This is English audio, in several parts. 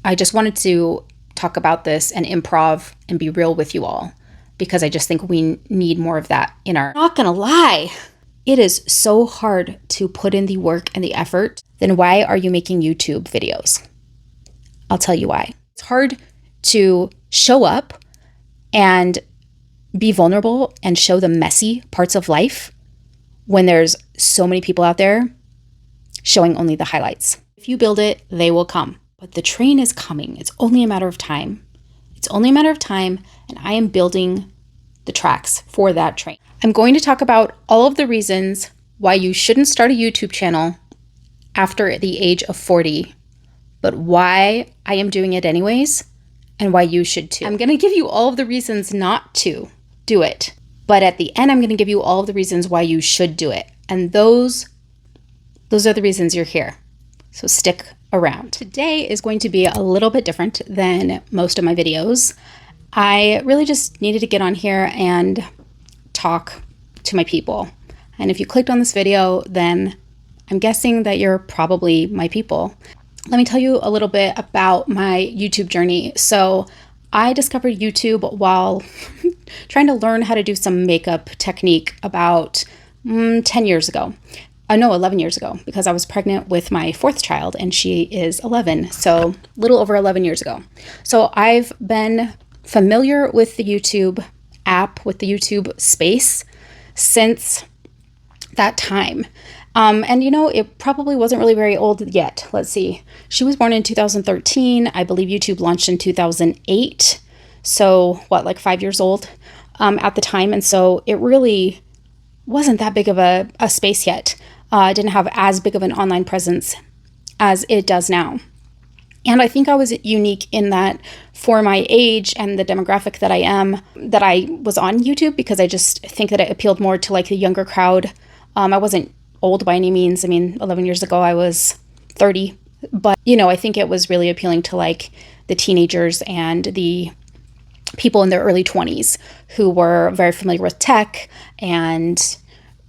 I just wanted to talk about this and improv and be real with you all because I just think we need more of that in our... Not gonna lie, it is so hard to put in the work and the effort. Then why are you making YouTube videos? I'll tell you why. It's hard to show up and be vulnerable and show the messy parts of life when there's so many people out there showing only the highlights. If you build it, they will come. But the train is coming. It's only a matter of time. It's only a matter of time, and I am building the tracks for that train. I'm going to talk about all of the reasons why you shouldn't start a YouTube channel after the age of 40, but why I am doing it anyways, and why you should too. I'm going to give you all of the reasons not to do it, but at the end, I'm going to give you all of the reasons why you should do it. And those are the reasons you're here. So stick around. Today is going to be a little bit different than most of my videos. I really just needed to get on here and talk to my people. And if you clicked on this video, then I'm guessing that you're probably my people. Let me tell you a little bit about my YouTube journey. So I discovered YouTube while trying to learn how to do some makeup technique about 10 years ago. No, 11 years ago, because I was pregnant with my fourth child and she is 11. So a little over 11 years ago. So I've been familiar with the YouTube app, with the YouTube space since that time. And you know, it probably wasn't really very old yet. Let's see. She was born in 2013. I believe YouTube launched in 2008. So what, like 5 years old at the time. And so it really wasn't that big of a space yet. It didn't have as big of an online presence as it does now. And I think I was unique in that for my age and the demographic that I am, that I was on YouTube because I just think that it appealed more to like the younger crowd. I wasn't old by any means. I mean, 11 years ago, I was 30. But, you know, I think it was really appealing to like the teenagers and the people in their early 20s who were very familiar with tech and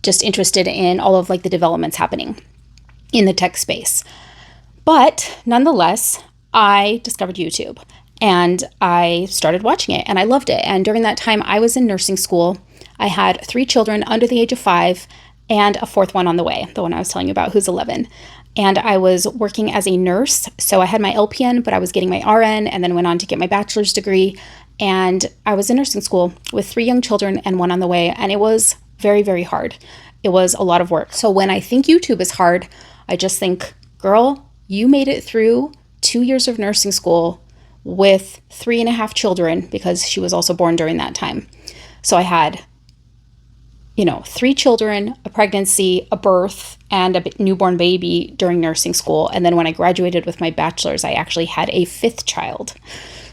just interested in all of like the developments happening in the tech space. But nonetheless, I discovered YouTube and I started watching it and I loved it. And during that time, I was in nursing school. I had 3 children under the age of 5 and a 4th one on the way, the one I was telling you about who's 11. And I was working as a nurse. So I had my LPN, but I was getting my RN and then went on to get my bachelor's degree. And I was in nursing school with 3 young children and 1 on the way. And it was very, very hard. It was a lot of work. So when I think YouTube is hard, I just think, girl, you made it through 2 years of nursing school with 3.5 children because she was also born during that time. So I had, 3 children, a pregnancy, a birth, and a newborn baby during nursing school. And then when I graduated with my bachelor's, I actually had a 5th child.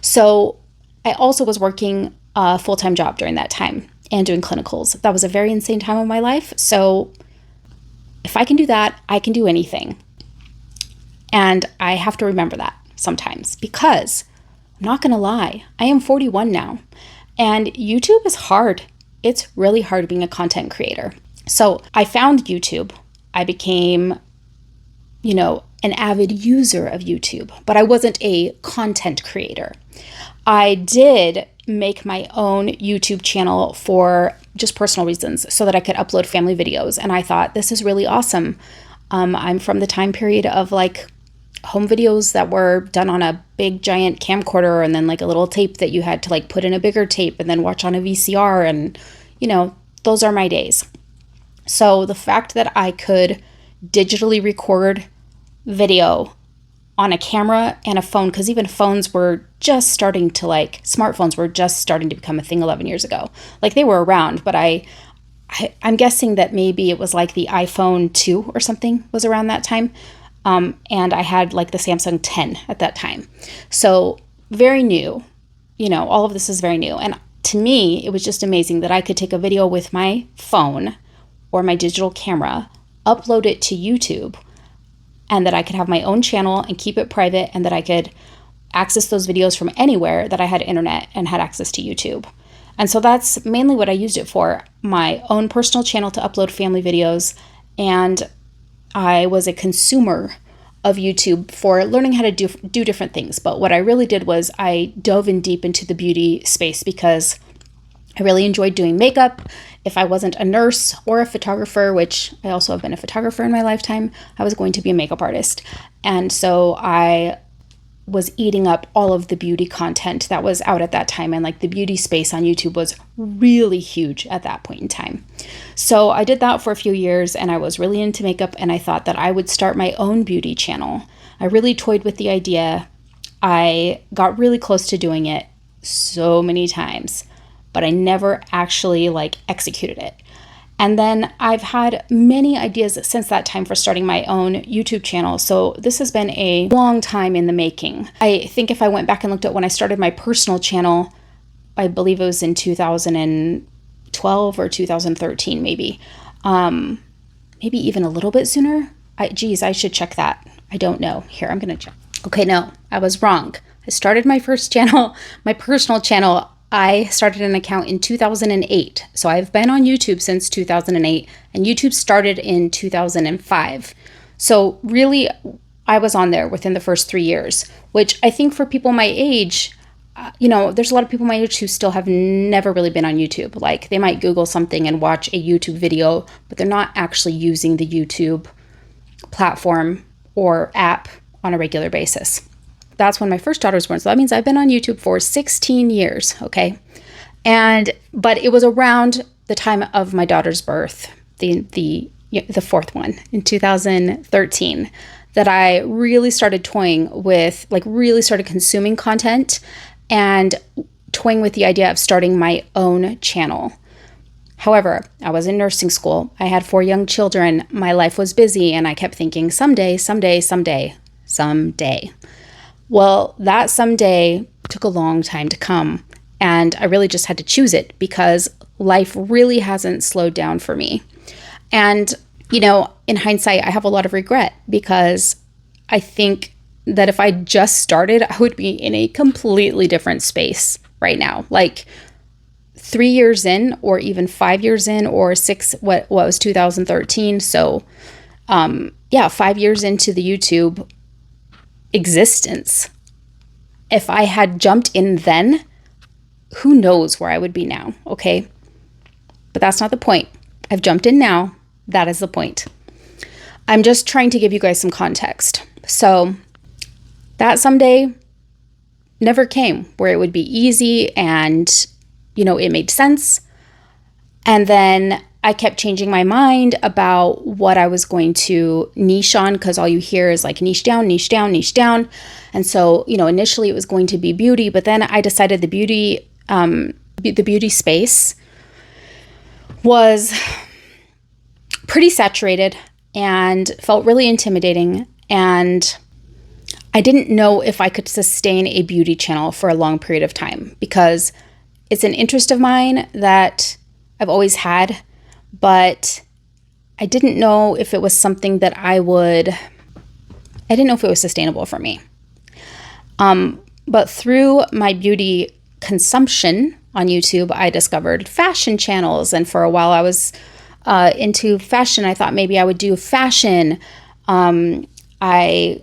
So I also was working a full-time job during that time and doing clinicals. That was a very insane time of my life. So if I can do that, I can do anything. And I have to remember that sometimes because I'm not going to lie, I am 41 now and YouTube is hard. It's really hard being a content creator. So I found YouTube. I became, an avid user of YouTube, but I wasn't a content creator. I did make my own YouTube channel for just personal reasons so that I could upload family videos. And I thought, this is really awesome. I'm from the time period of like home videos that were done on a big giant camcorder and then like a little tape that you had to like put in a bigger tape and then watch on a VCR. And, those are my days. So the fact that I could digitally record video on a camera and a phone, because even phones were just starting to smartphones were just starting to become a thing 11 years ago. Like they were around, but I'm guessing that maybe it was like the iPhone 2 or something was around that time. And I had like the Samsung 10 at that time. So very new, all of this is very new. And to me, it was just amazing that I could take a video with my phone or my digital camera, upload it to YouTube, and that I could have my own channel and keep it private, and that I could access those videos from anywhere that I had internet and had access to YouTube. And so that's mainly what I used it for, my own personal channel to upload family videos. And I was a consumer of YouTube for learning how to do different things. But what I really did was I dove in deep into the beauty space because I really enjoyed doing makeup. If I wasn't a nurse or a photographer, which I also have been a photographer in my lifetime, I was going to be a makeup artist. And so I was eating up all of the beauty content that was out at that time. And like the beauty space on YouTube was really huge at that point in time. So I did that for a few years and I was really into makeup and I thought that I would start my own beauty channel. I really toyed with the idea. I got really close to doing it so many times, but I never actually like executed it. And then I've had many ideas since that time for starting my own YouTube channel. So this has been a long time in the making. I think if I went back and looked at when I started my personal channel, I believe it was in 2012 or 2013, maybe. Maybe even a little bit sooner. I should check that. I don't know. Here, I'm going to check. Okay, no, I was wrong. I started my first channel, my personal channel. I started an account in 2008. So I've been on YouTube since 2008 and YouTube started in 2005. So really, I was on there within the first 3 years, which I think for people my age, there's a lot of people my age who still have never really been on YouTube. Like they might Google something and watch a YouTube video, but they're not actually using the YouTube platform or app on a regular basis. That's when my first daughter was born. So that means I've been on YouTube for 16 years, okay? But it was around the time of my daughter's birth, the fourth one in 2013, that I really started toying with, like really started consuming content and toying with the idea of starting my own channel. However, I was in nursing school. I had 4 young children. My life was busy and I kept thinking someday. Well, that someday took a long time to come, and I really just had to choose it because life really hasn't slowed down for me. And, in hindsight, I have a lot of regret because I think that if I just started, I would be in a completely different space right now. Like 3 years in, or even 5 years in, or 6, what was 2013. So, 5 years into the YouTube existence. If I had jumped in then, who knows where I would be now, okay? But that's not the point. I've jumped in now. That is the point. I'm just trying to give you guys some context. So that someday never came where it would be easy and, it made sense. And then I kept changing my mind about what I was going to niche on because all you hear is like niche down, niche down, niche down. And so, initially it was going to be beauty, but then I decided the beauty space was pretty saturated and felt really intimidating. And I didn't know if I could sustain a beauty channel for a long period of time because it's an interest of mine that I've always had. But I didn't know if it was something that I didn't know if it was sustainable for me. But through my beauty consumption on YouTube, I discovered fashion channels. And for a while I was into fashion. I thought maybe I would do fashion. I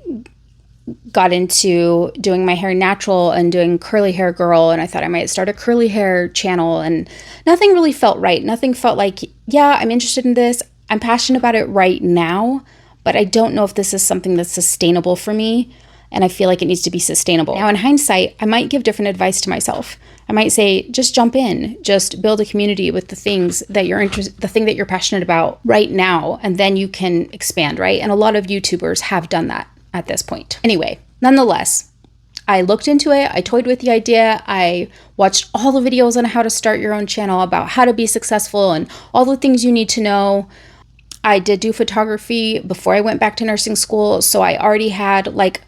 got into doing my hair natural and doing curly hair girl, and I thought I might start a curly hair channel, and nothing really felt right. Nothing felt like, yeah, I'm interested in this. I'm passionate about it right now, but I don't know if this is something that's sustainable for me, and I feel like it needs to be sustainable. Now, in hindsight, I might give different advice to myself. I might say, just jump in, just build a community with the things that the thing that you're passionate about right now, and then you can expand, right? And a lot of YouTubers have done that at this point. Anyway, nonetheless, I looked into it. I toyed with the idea. I watched all the videos on how to start your own channel, about how to be successful and all the things you need to know. I did do photography before I went back to nursing school, so I already had like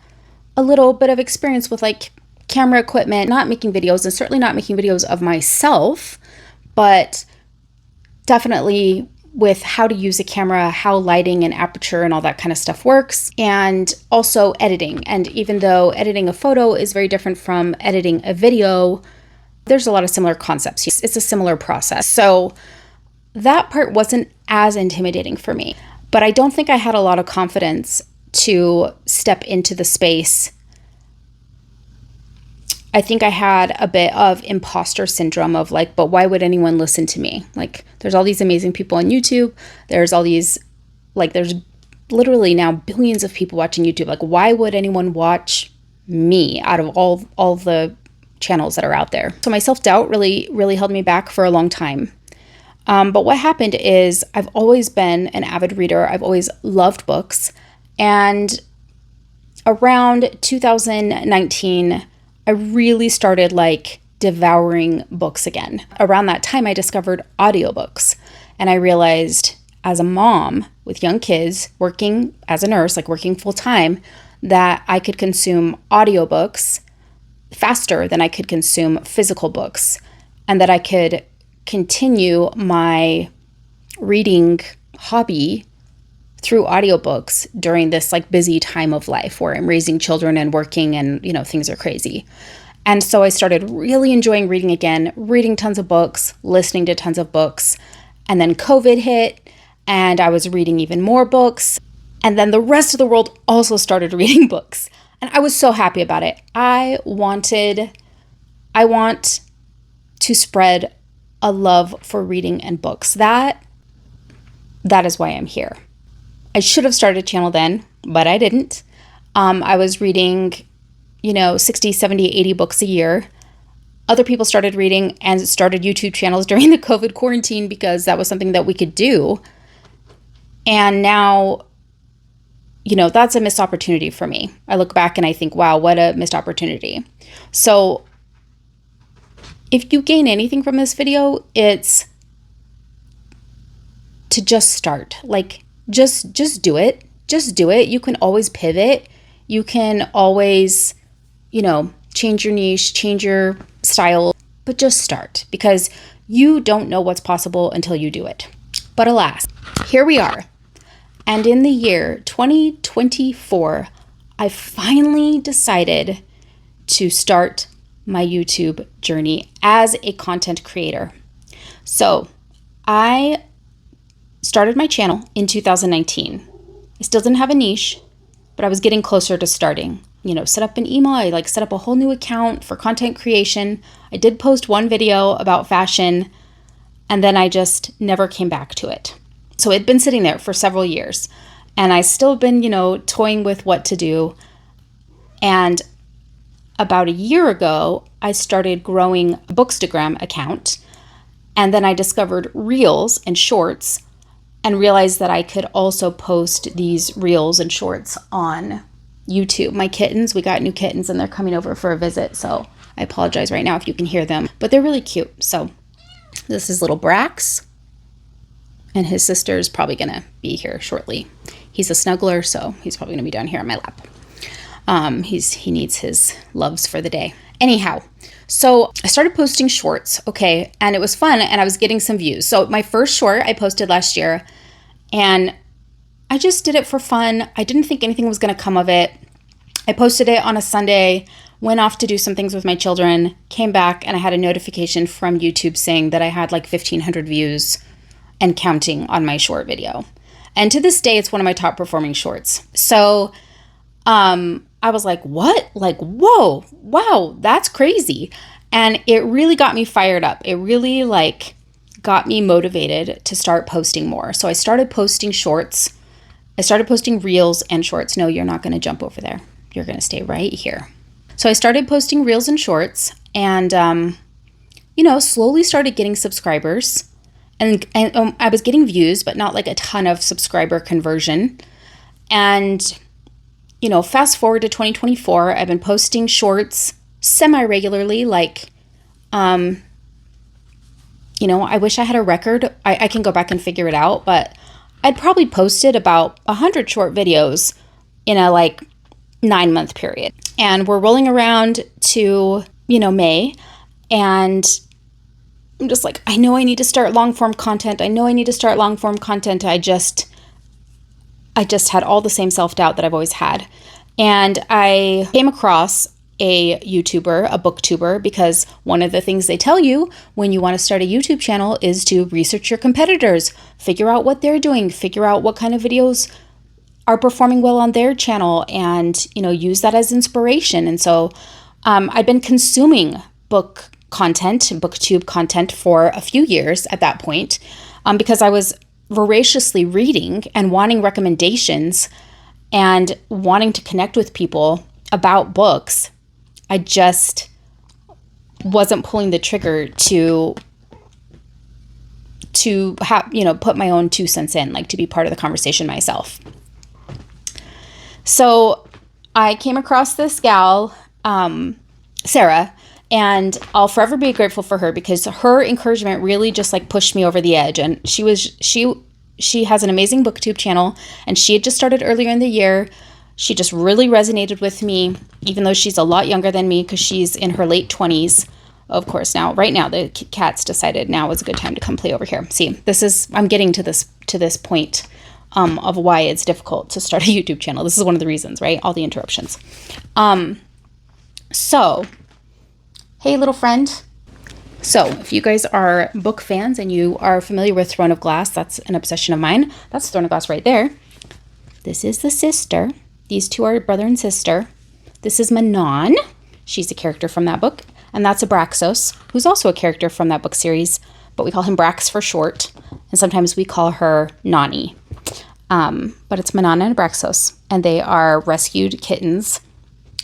a little bit of experience with like camera equipment, not making videos, and certainly not making videos of myself, but definitely with how to use a camera, how lighting and aperture and all that kind of stuff works, and also editing. And even though editing a photo is very different from editing a video, there's a lot of similar concepts. It's a similar process. So that part wasn't as intimidating for me, but I don't think I had a lot of confidence to step into the space, I think I had a bit of imposter syndrome of like, but why would anyone listen to me? Like, there's all these amazing people on YouTube. There's all these, like, there's literally now billions of people watching YouTube. Like, why would anyone watch me out of all the channels that are out there? So my self-doubt really held me back for a long time. But what happened is I've always been an avid reader. I've always loved books. And around 2019, I really started like devouring books again. Around that time, I discovered audiobooks. And I realized as a mom with young kids, working as a nurse, like working full time, that I could consume audiobooks faster than I could consume physical books, and that I could continue my reading hobby through audiobooks during this like busy time of life where I'm raising children and working and, you know, things are crazy. And so I started really enjoying reading again, reading tons of books, listening to tons of books. And then COVID hit and I was reading even more books. And then the rest of the world also started reading books. And I was so happy about it. I want to spread a love for reading and books. That is why I'm here. I should have started a channel then, but I didn't. I was reading, 60, 70, 80 books a year. Other people started reading and started YouTube channels during the COVID quarantine because that was something that we could do. And now, that's a missed opportunity for me. I look back and I think, wow, what a missed opportunity. So if you gain anything from this video, it's to just start. Like, just do it. Just do it. You can always pivot. You can always, change your niche, change your style, but just start because you don't know what's possible until you do it. But alas, here we are. And in the year 2024, I finally decided to start my YouTube journey as a content creator. So I started my channel in 2019. I still didn't have a niche, but I was getting closer to starting. Set up an email. I set up a whole new account for content creation. I did post one video about fashion, and then I just never came back to it. So it'd been sitting there for several years, and I still been, toying with what to do. And about a year ago, I started growing a Bookstagram account, and then I discovered Reels and Shorts and realized that I could also post these Reels and Shorts on YouTube. My kittens, we got new kittens and they're coming over for a visit, so I apologize right now if you can hear them, but they're really cute. So this is little Brax, and his sister's probably gonna be here shortly. He's a snuggler, so he's probably gonna be down here on my lap. He needs his loves for the day. Anyhow, so I started posting shorts, okay, and it was fun, and I was getting some views. So my first short I posted last year, and I just did it for fun. I didn't think anything was going to come of it. I posted it on a Sunday, went off to do some things with my children, came back, and I had a notification from YouTube saying that I had like 1,500 views and counting on my short video. And to this day, it's one of my top performing shorts. So I was like, what? Like, whoa, wow, that's crazy. And it really got me fired up. It really got me motivated to start posting more. So I started posting shorts. I started posting Reels and Shorts. No, you're not going to jump over there. You're going to stay right here. So I started posting Reels and Shorts and, slowly started getting subscribers. And I was getting views, but not like a ton of subscriber conversion. And, fast forward to 2024, I've been posting shorts semi-regularly. I wish I had a record. I can go back and figure it out, but I'd probably posted about 100 short videos in a 9-month period. And we're rolling around to, May, and I'm just like, I know I need to start long form content. I just had all the same self-doubt that I've always had. And I came across a YouTuber, a BookTuber, because one of the things they tell you when you want to start a YouTube channel is to research your competitors, figure out what they're doing, figure out what kind of videos are performing well on their channel and, use that as inspiration. And so I'd been consuming book content, BookTube content for a few years at that point, because I was voraciously reading and wanting recommendations and wanting to connect with people about books. I just wasn't pulling the trigger to have, put my own 2 cents in, like to be part of the conversation myself. So I came across this gal, Sarah, and I'll forever be grateful for her because her encouragement really just like pushed me over the edge. And she has an amazing BookTube channel, and she had just started earlier in the year. She just really resonated with me, even though she's a lot younger than me because she's in her late 20s. Of course, right now the cats decided now was a good time to come play over here. See, I'm getting to this point of why it's difficult to start a YouTube channel. This is one of the reasons, right? All the interruptions. So, hey, little friend. So, if you guys are book fans and you are familiar with Throne of Glass, that's an obsession of mine. That's Throne of Glass right there. This is the sister. These two are brother and sister. This is Manon. She's a character from that book. And that's Abraxos, who's also a character from that book series, but we call him Brax for short. And sometimes we call her Nani. But it's Manon and Abraxos. And they are rescued kittens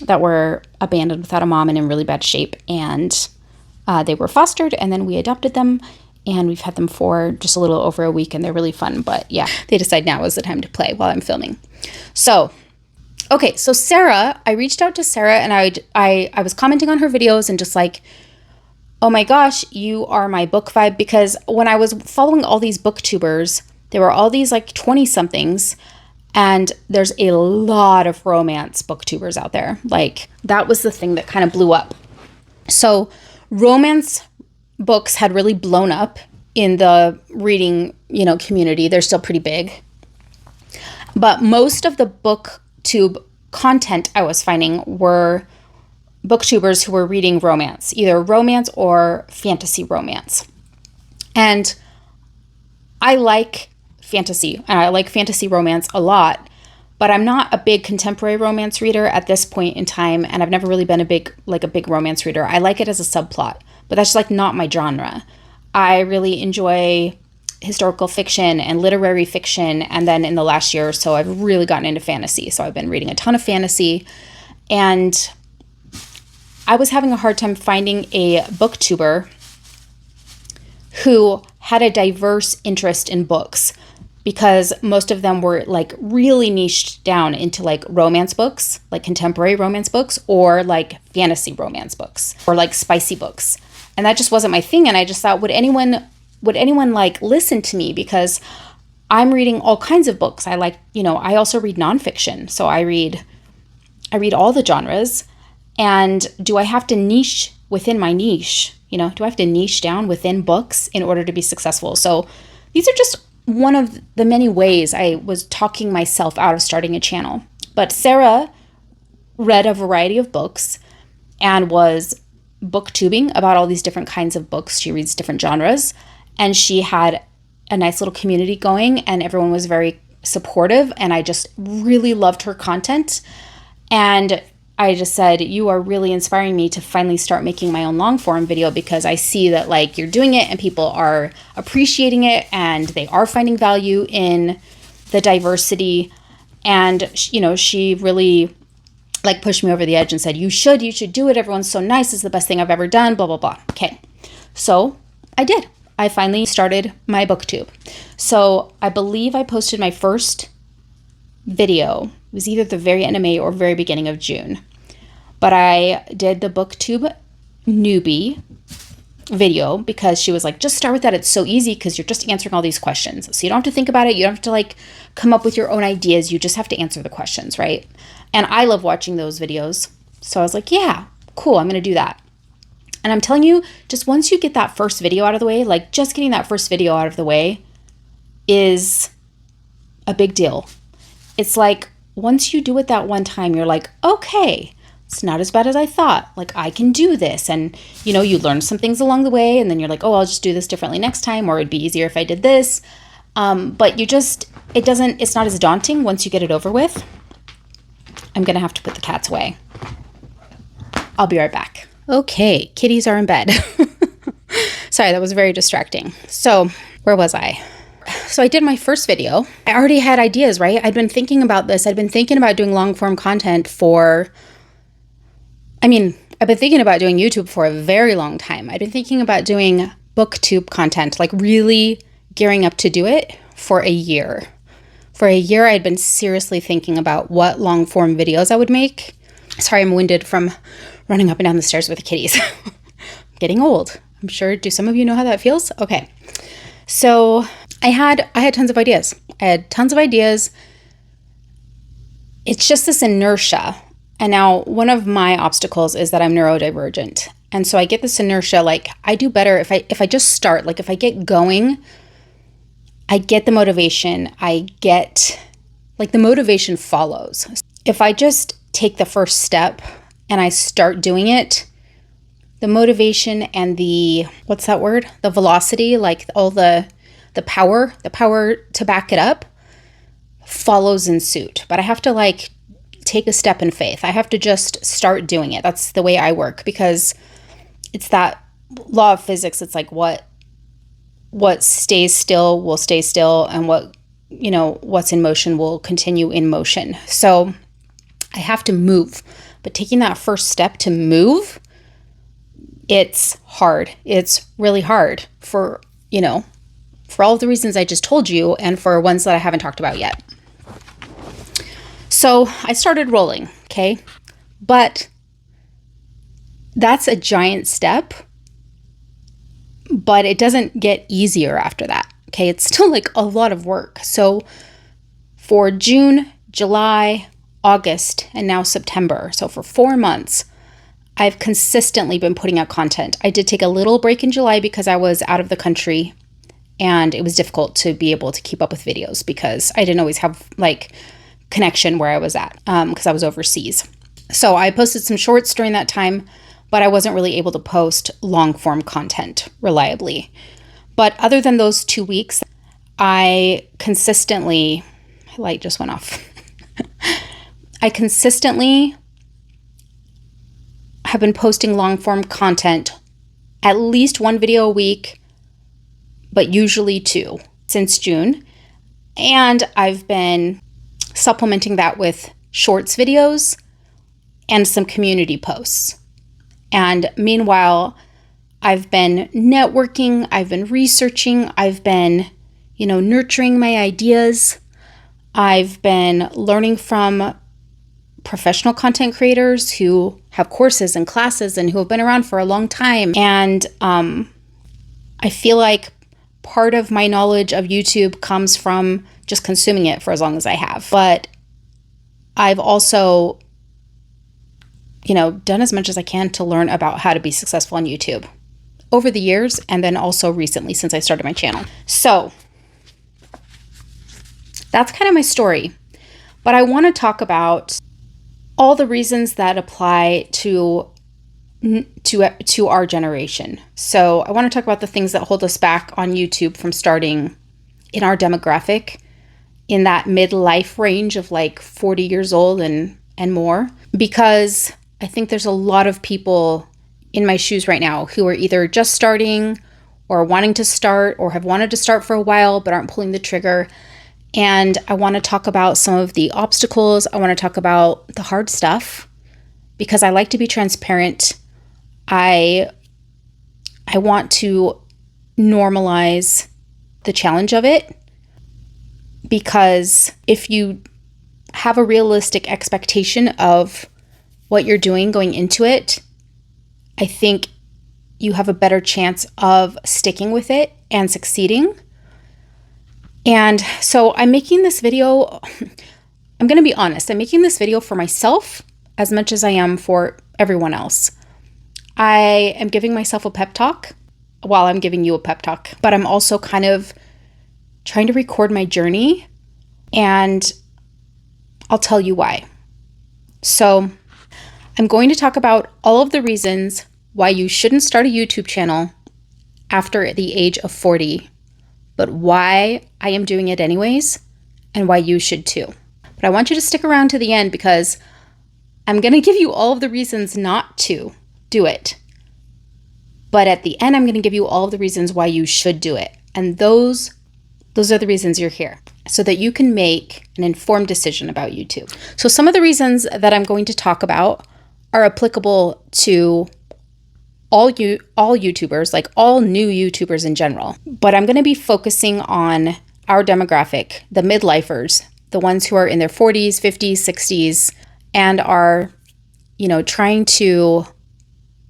that were abandoned without a mom and in really bad shape. And they were fostered, and then we adopted them. And we've had them for just a little over a week, and they're really fun. But yeah, they decide now is the time to play while I'm filming. So, okay, so Sarah, I reached out to Sarah, and I was commenting on her videos and just like, oh my gosh, you are my book vibe. Because when I was following all these booktubers, there were all these like 20-somethings, and there's a lot of romance booktubers out there. Like, that was the thing that kind of blew up. So romance books had really blown up in the reading, community. They're still pretty big. But most of the BookTube content I was finding were booktubers who were reading romance, either romance or fantasy romance. And I like fantasy, and I like fantasy romance a lot, but I'm not a big contemporary romance reader at this point in time, and I've never really been a big romance reader. I like it as a subplot, but that's like not my genre. I really enjoy historical fiction and literary fiction, and then in the last year or so, I've really gotten into fantasy. So I've been reading a ton of fantasy, and I was having a hard time finding a booktuber who had a diverse interest in books, because most of them were like really niched down into like romance books, like contemporary romance books, or like fantasy romance books, or like spicy books. And that just wasn't my thing. And I just thought, would anyone like listen to me? Because I'm reading all kinds of books. I like, I also read nonfiction. So I read all the genres. And do I have to niche within my niche? Do I have to niche down within books in order to be successful? So these are just one of the many ways I was talking myself out of starting a channel. But Sarah read a variety of books and was booktubing about all these different kinds of books. She reads different genres, and she had a nice little community going, and everyone was very supportive, and I just really loved her content. And I just said, you are really inspiring me to finally start making my own long form video, because I see that like you're doing it and people are appreciating it and they are finding value in the diversity. And, she really like pushed me over the edge and said, you should do it. Everyone's so nice. It's the best thing I've ever done, blah, blah, blah. Okay. So I did. I finally started my BookTube. So I believe I posted my first video. It was either the very end of May or very beginning of June. But I did the BookTube newbie video because she was like, just start with that. It's so easy because you're just answering all these questions. So you don't have to think about it. You don't have to like come up with your own ideas. You just have to answer the questions, right? And I love watching those videos. So I was like, yeah, cool. I'm going to do that. And I'm telling you, just once you get that first video out of the way, like just getting that first video out of the way is a big deal. It's like, once you do it that one time, you're like, okay, it's not as bad as I thought. Like, I can do this. And, you learn some things along the way. And then you're like, oh, I'll just do this differently next time. Or it'd be easier if I did this. But it's not as daunting once you get it over with. I'm going to have to put the cats away. I'll be right back. Okay, kitties are in bed. Sorry, that was very distracting. So where was I? So I did my first video. I already had ideas, right? I'd been thinking about this. I'd been thinking about doing long form content I've been thinking about doing YouTube for a very long time. I'd been thinking about doing BookTube content, like really gearing up to do it for a year. For a year, I'd been seriously thinking about what long form videos I would make. Sorry, I'm winded from running up and down the stairs with the kitties. I'm getting old. I'm sure, do some of you know how that feels? Okay. So I had tons of ideas. It's just this inertia. And now one of my obstacles is that I'm neurodivergent. And so I get this inertia, like I do better if I just start, like if I get going, I get the motivation. The motivation follows. If I just take the first step and I start doing it, the motivation and the velocity, like all the power to back it up follows in suit. But I have to take a step in faith. I have to just start doing it. That's the way I work, because it's that law of physics. It's like what stays still will stay still, and what's in motion will continue in motion. So I have to move. But taking that first step to move, it's hard. It's really hard for all of the reasons I just told you, and for ones that I haven't talked about yet. So I started rolling, okay? But that's a giant step, but it doesn't get easier after that, okay? It's still like a lot of work. So for June, July, August, and now September, so for 4 months, I've consistently been putting out content. I did take a little break in July because I was out of the country and it was difficult to be able to keep up with videos because I didn't always have connection where I was at because I was overseas. So I posted some shorts during that time, but I wasn't really able to post long form content reliably. But other than those 2 weeks, my light just went off. I consistently have been posting long form content, at least 1 video a week, but usually 2 since June. And I've been supplementing that with shorts videos and some community posts. And meanwhile, I've been networking, I've been researching, I've been, nurturing my ideas. I've been learning from professional content creators who have courses and classes and who have been around for a long time. And I feel like part of my knowledge of YouTube comes from just consuming it for as long as I have. But I've also, done as much as I can to learn about how to be successful on YouTube over the years, and then also recently since I started my channel. So that's kind of my story. But I want to talk about all the reasons that apply to our generation. So I want to talk about the things that hold us back on YouTube from starting in our demographic in that midlife range of 40 years old and more, because I think there's a lot of people in my shoes right now who are either just starting or wanting to start or have wanted to start for a while but aren't pulling the trigger. And I want to talk about some of the obstacles. I want to talk about the hard stuff because I like to be transparent. I want to normalize the challenge of it, because if you have a realistic expectation of what you're doing going into it, I think you have a better chance of sticking with it and succeeding. And so I'm making this video, I'm going to be honest, I'm making this video for myself as much as I am for everyone else. I am giving myself a pep talk while I'm giving you a pep talk, but I'm also kind of trying to record my journey, and I'll tell you why. So I'm going to talk about all of the reasons why you shouldn't start a YouTube channel after the age of 40 but why I am doing it anyways and why you should too. But I want you to stick around to the end because I'm going to give you all of the reasons not to do it. But at the end, I'm going to give you all of the reasons why you should do it. And those are the reasons you're here, so that you can make an informed decision about YouTube. So some of the reasons that I'm going to talk about are applicable to all YouTubers, like all new YouTubers in general. But I'm going to be focusing on our demographic, the midlifers, the ones who are in their 40s, 50s, 60s, and are, trying to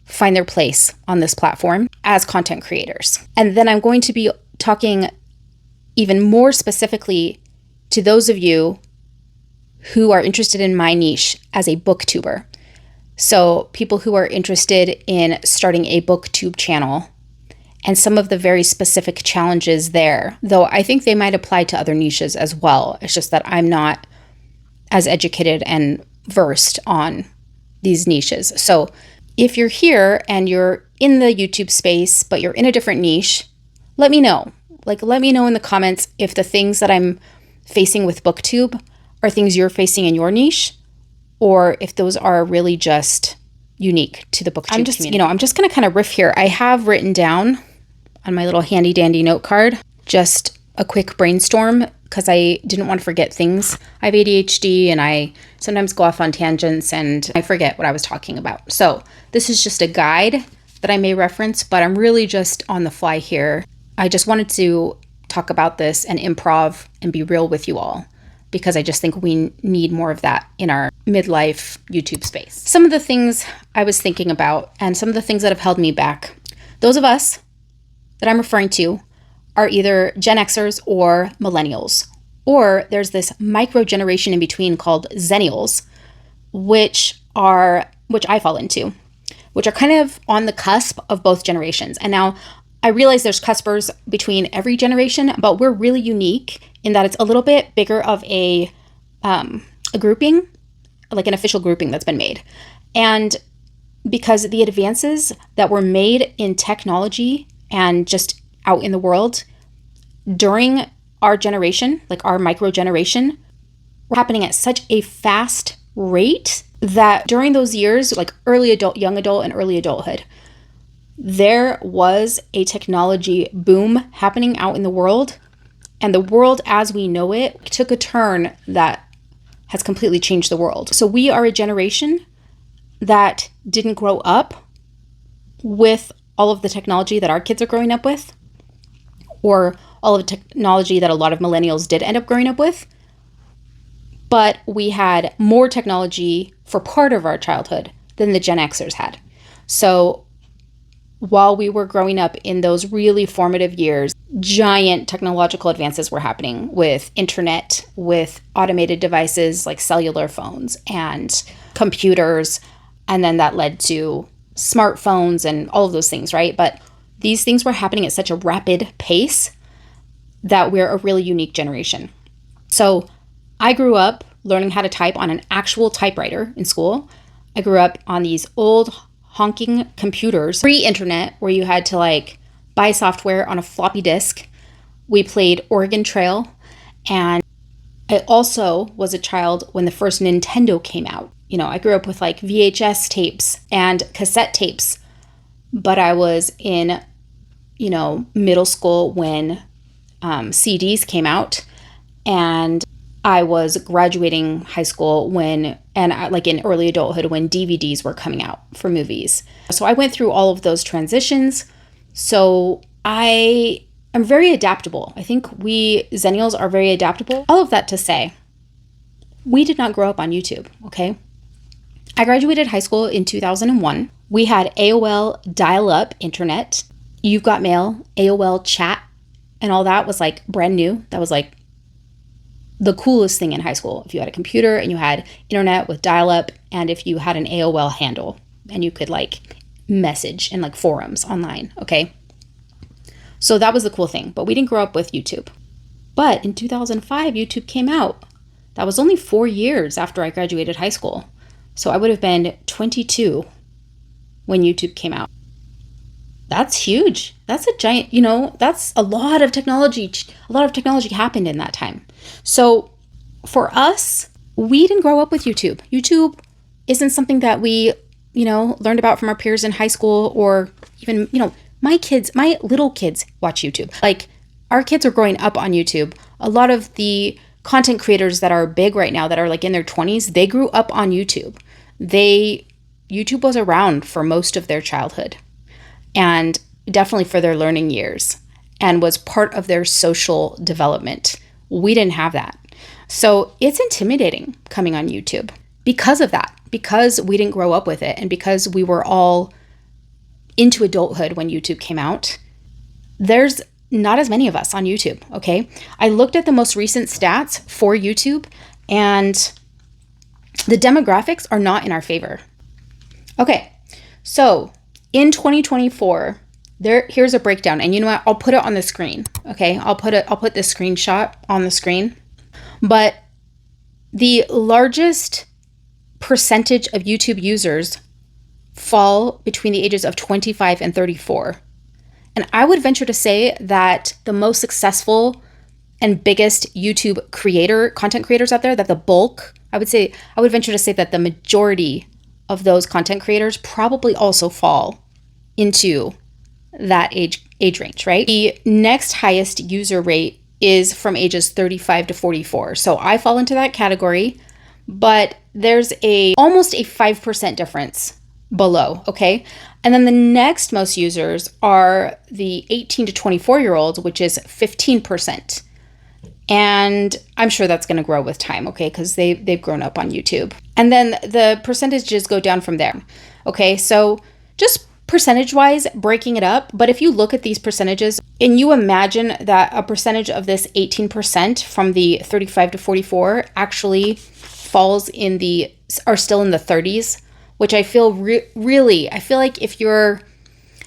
find their place on this platform as content creators. And then I'm going to be talking even more specifically to those of you who are interested in my niche as a booktuber. So people who are interested in starting a booktube channel and some of the very specific challenges there, though I think they might apply to other niches as well. It's just that I'm not as educated and versed on these niches. So if you're here and you're in the YouTube space, but you're in a different niche, let me know. Let me know in the comments if the things that I'm facing with BookTube are things you're facing in your niche, or if those are really just unique to the BookTube community. I'm just going to kind of riff here. I have written down on my little handy dandy note card just a quick brainstorm because I didn't want to forget things. I have ADHD and I sometimes go off on tangents and I forget what I was talking about. So this is just a guide that I may reference, but I'm really just on the fly here. I just wanted to talk about this and improv and be real with you all because I just think we need more of that in our midlife YouTube space. Some of the things I was thinking about and some of the things that have held me back. Those of us that I'm referring to are either Gen Xers or millennials, or there's this micro generation in between called Zennials, which I fall into, which are kind of on the cusp of both generations. And now I realize there's cuspers between every generation, but we're really unique in that it's a little bit bigger of a grouping, like an official grouping that's been made. And because the advances that were made in technology and just out in the world during our generation, like our micro generation, were happening at such a fast rate that during those years, like early adult, young adult, and early adulthood, there was a technology boom happening out in the world, and the world as we know it took a turn that has completely changed the world. So we are a generation that didn't grow up with all of the technology that our kids are growing up with, or all of the technology that a lot of millennials did end up growing up with. But we had more technology for part of our childhood than the Gen Xers had. So while we were growing up in those really formative years, giant technological advances were happening with internet, with automated devices like cellular phones and computers. And then that led to smartphones and all of those things, right? But these things were happening at such a rapid pace that we're a really unique generation. So I grew up learning how to type on an actual typewriter in school. I grew up on these old honking computers, pre-internet, where you had to buy software on a floppy disk. We played Oregon Trail, and I also was a child when the first Nintendo came out. I grew up with VHS tapes and cassette tapes, but I was in, middle school when CDs came out, and I was graduating high school in early adulthood when DVDs were coming out for movies. So I went through all of those transitions. So I am very adaptable. I think we Zennials are very adaptable. All of that to say, we did not grow up on YouTube, okay? I graduated high school in 2001. We had AOL dial-up internet. You've Got Mail, AOL chat, and all that was brand new. That was the coolest thing in high school. If you had a computer and you had internet with dial-up, and if you had an AOL handle and you could message in forums online, okay? So that was the cool thing, but we didn't grow up with YouTube. But in 2005, YouTube came out. That was only 4 years after I graduated high school. So I would have been 22 when YouTube came out. That's huge. That's a giant, that's a lot of technology. A lot of technology happened in that time. So for us, we didn't grow up with YouTube. YouTube isn't something that we, learned about from our peers in high school, or even, my little kids watch YouTube. Like, our kids are growing up on YouTube. A lot of the content creators that are big right now, that are like in their 20s, they grew up on YouTube. YouTube was around for most of their childhood, and definitely for their learning years, and was part of their social development. We didn't have that. So it's intimidating coming on YouTube because of that, because we didn't grow up with it, and because we were all into adulthood when YouTube came out. There's not as many of us on YouTube, okay? I looked at the most recent stats for YouTube, and the demographics are not in our favor. Okay, so in 2024, here's a breakdown, and you know what? I'll put it on the screen. Okay, I'll put the screenshot on the screen. But the largest percentage of YouTube users fall between the ages of 25 and 34. And I would venture to say that the most successful and biggest YouTube content creators out there, that the bulk, I would venture to say that the majority of those content creators probably also fall into that age range, right? The next highest user rate is from ages 35 to 44. So I fall into that category, but there's almost a 5% difference below, okay? And then the next most users are the 18 to 24-year-olds, which is 15%. And I'm sure that's going to grow with time, okay? Because they've grown up on YouTube. And then the percentages go down from there, okay? So just percentage-wise, breaking it up. But if you look at these percentages and you imagine that a percentage of this 18% from the 35 to 44 actually are still in the 30s, which I feel I feel like if you're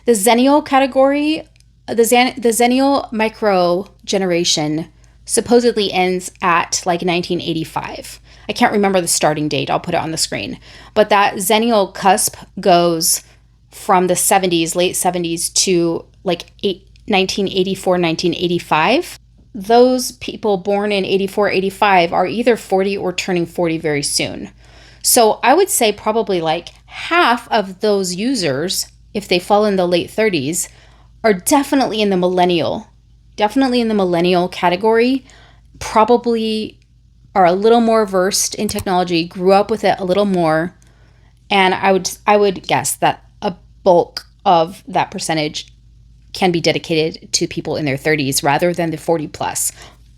the Zennial category, the Zennial micro generation supposedly ends at like 1985. I can't remember the starting date. I'll put it on the screen. But that Zennial cusp goes from the 70s, late 70s to like 1984, 1985. Those people born in 84, 85 are either 40 or turning 40 very soon. So I would say probably like half of those users, if they fall in the late 30s, are definitely in the millennial category, probably are a little more versed in technology, grew up with it a little more. And I would guess that a bulk of that percentage can be dedicated to people in their 30s rather than the 40 plus.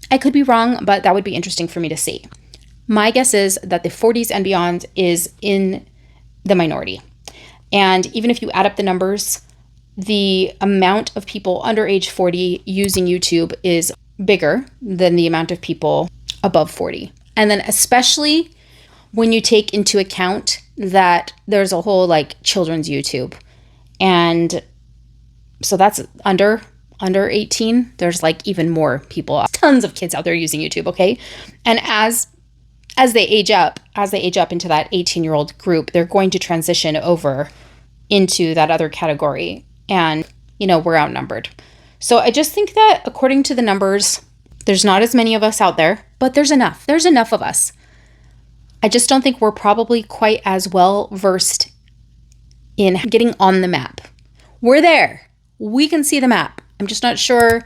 I could be wrong, but that would be interesting for me to see. My guess is that the 40s and beyond is in the minority. And even if you add up the numbers, the amount of people under age 40 using YouTube is bigger than the amount of people above 40. And then especially when you take into account that there's a whole like children's YouTube. And so that's under 18. There's like even more people, tons of kids out there using YouTube, okay? And as they age up into that 18-year-old group, they're going to transition over into that other category. And, we're outnumbered. So I just think that according to the numbers, there's not as many of us out there, but there's enough. There's enough of us. I just don't think we're probably quite as well versed in getting on the map. We're there. We can see the map. I'm just not sure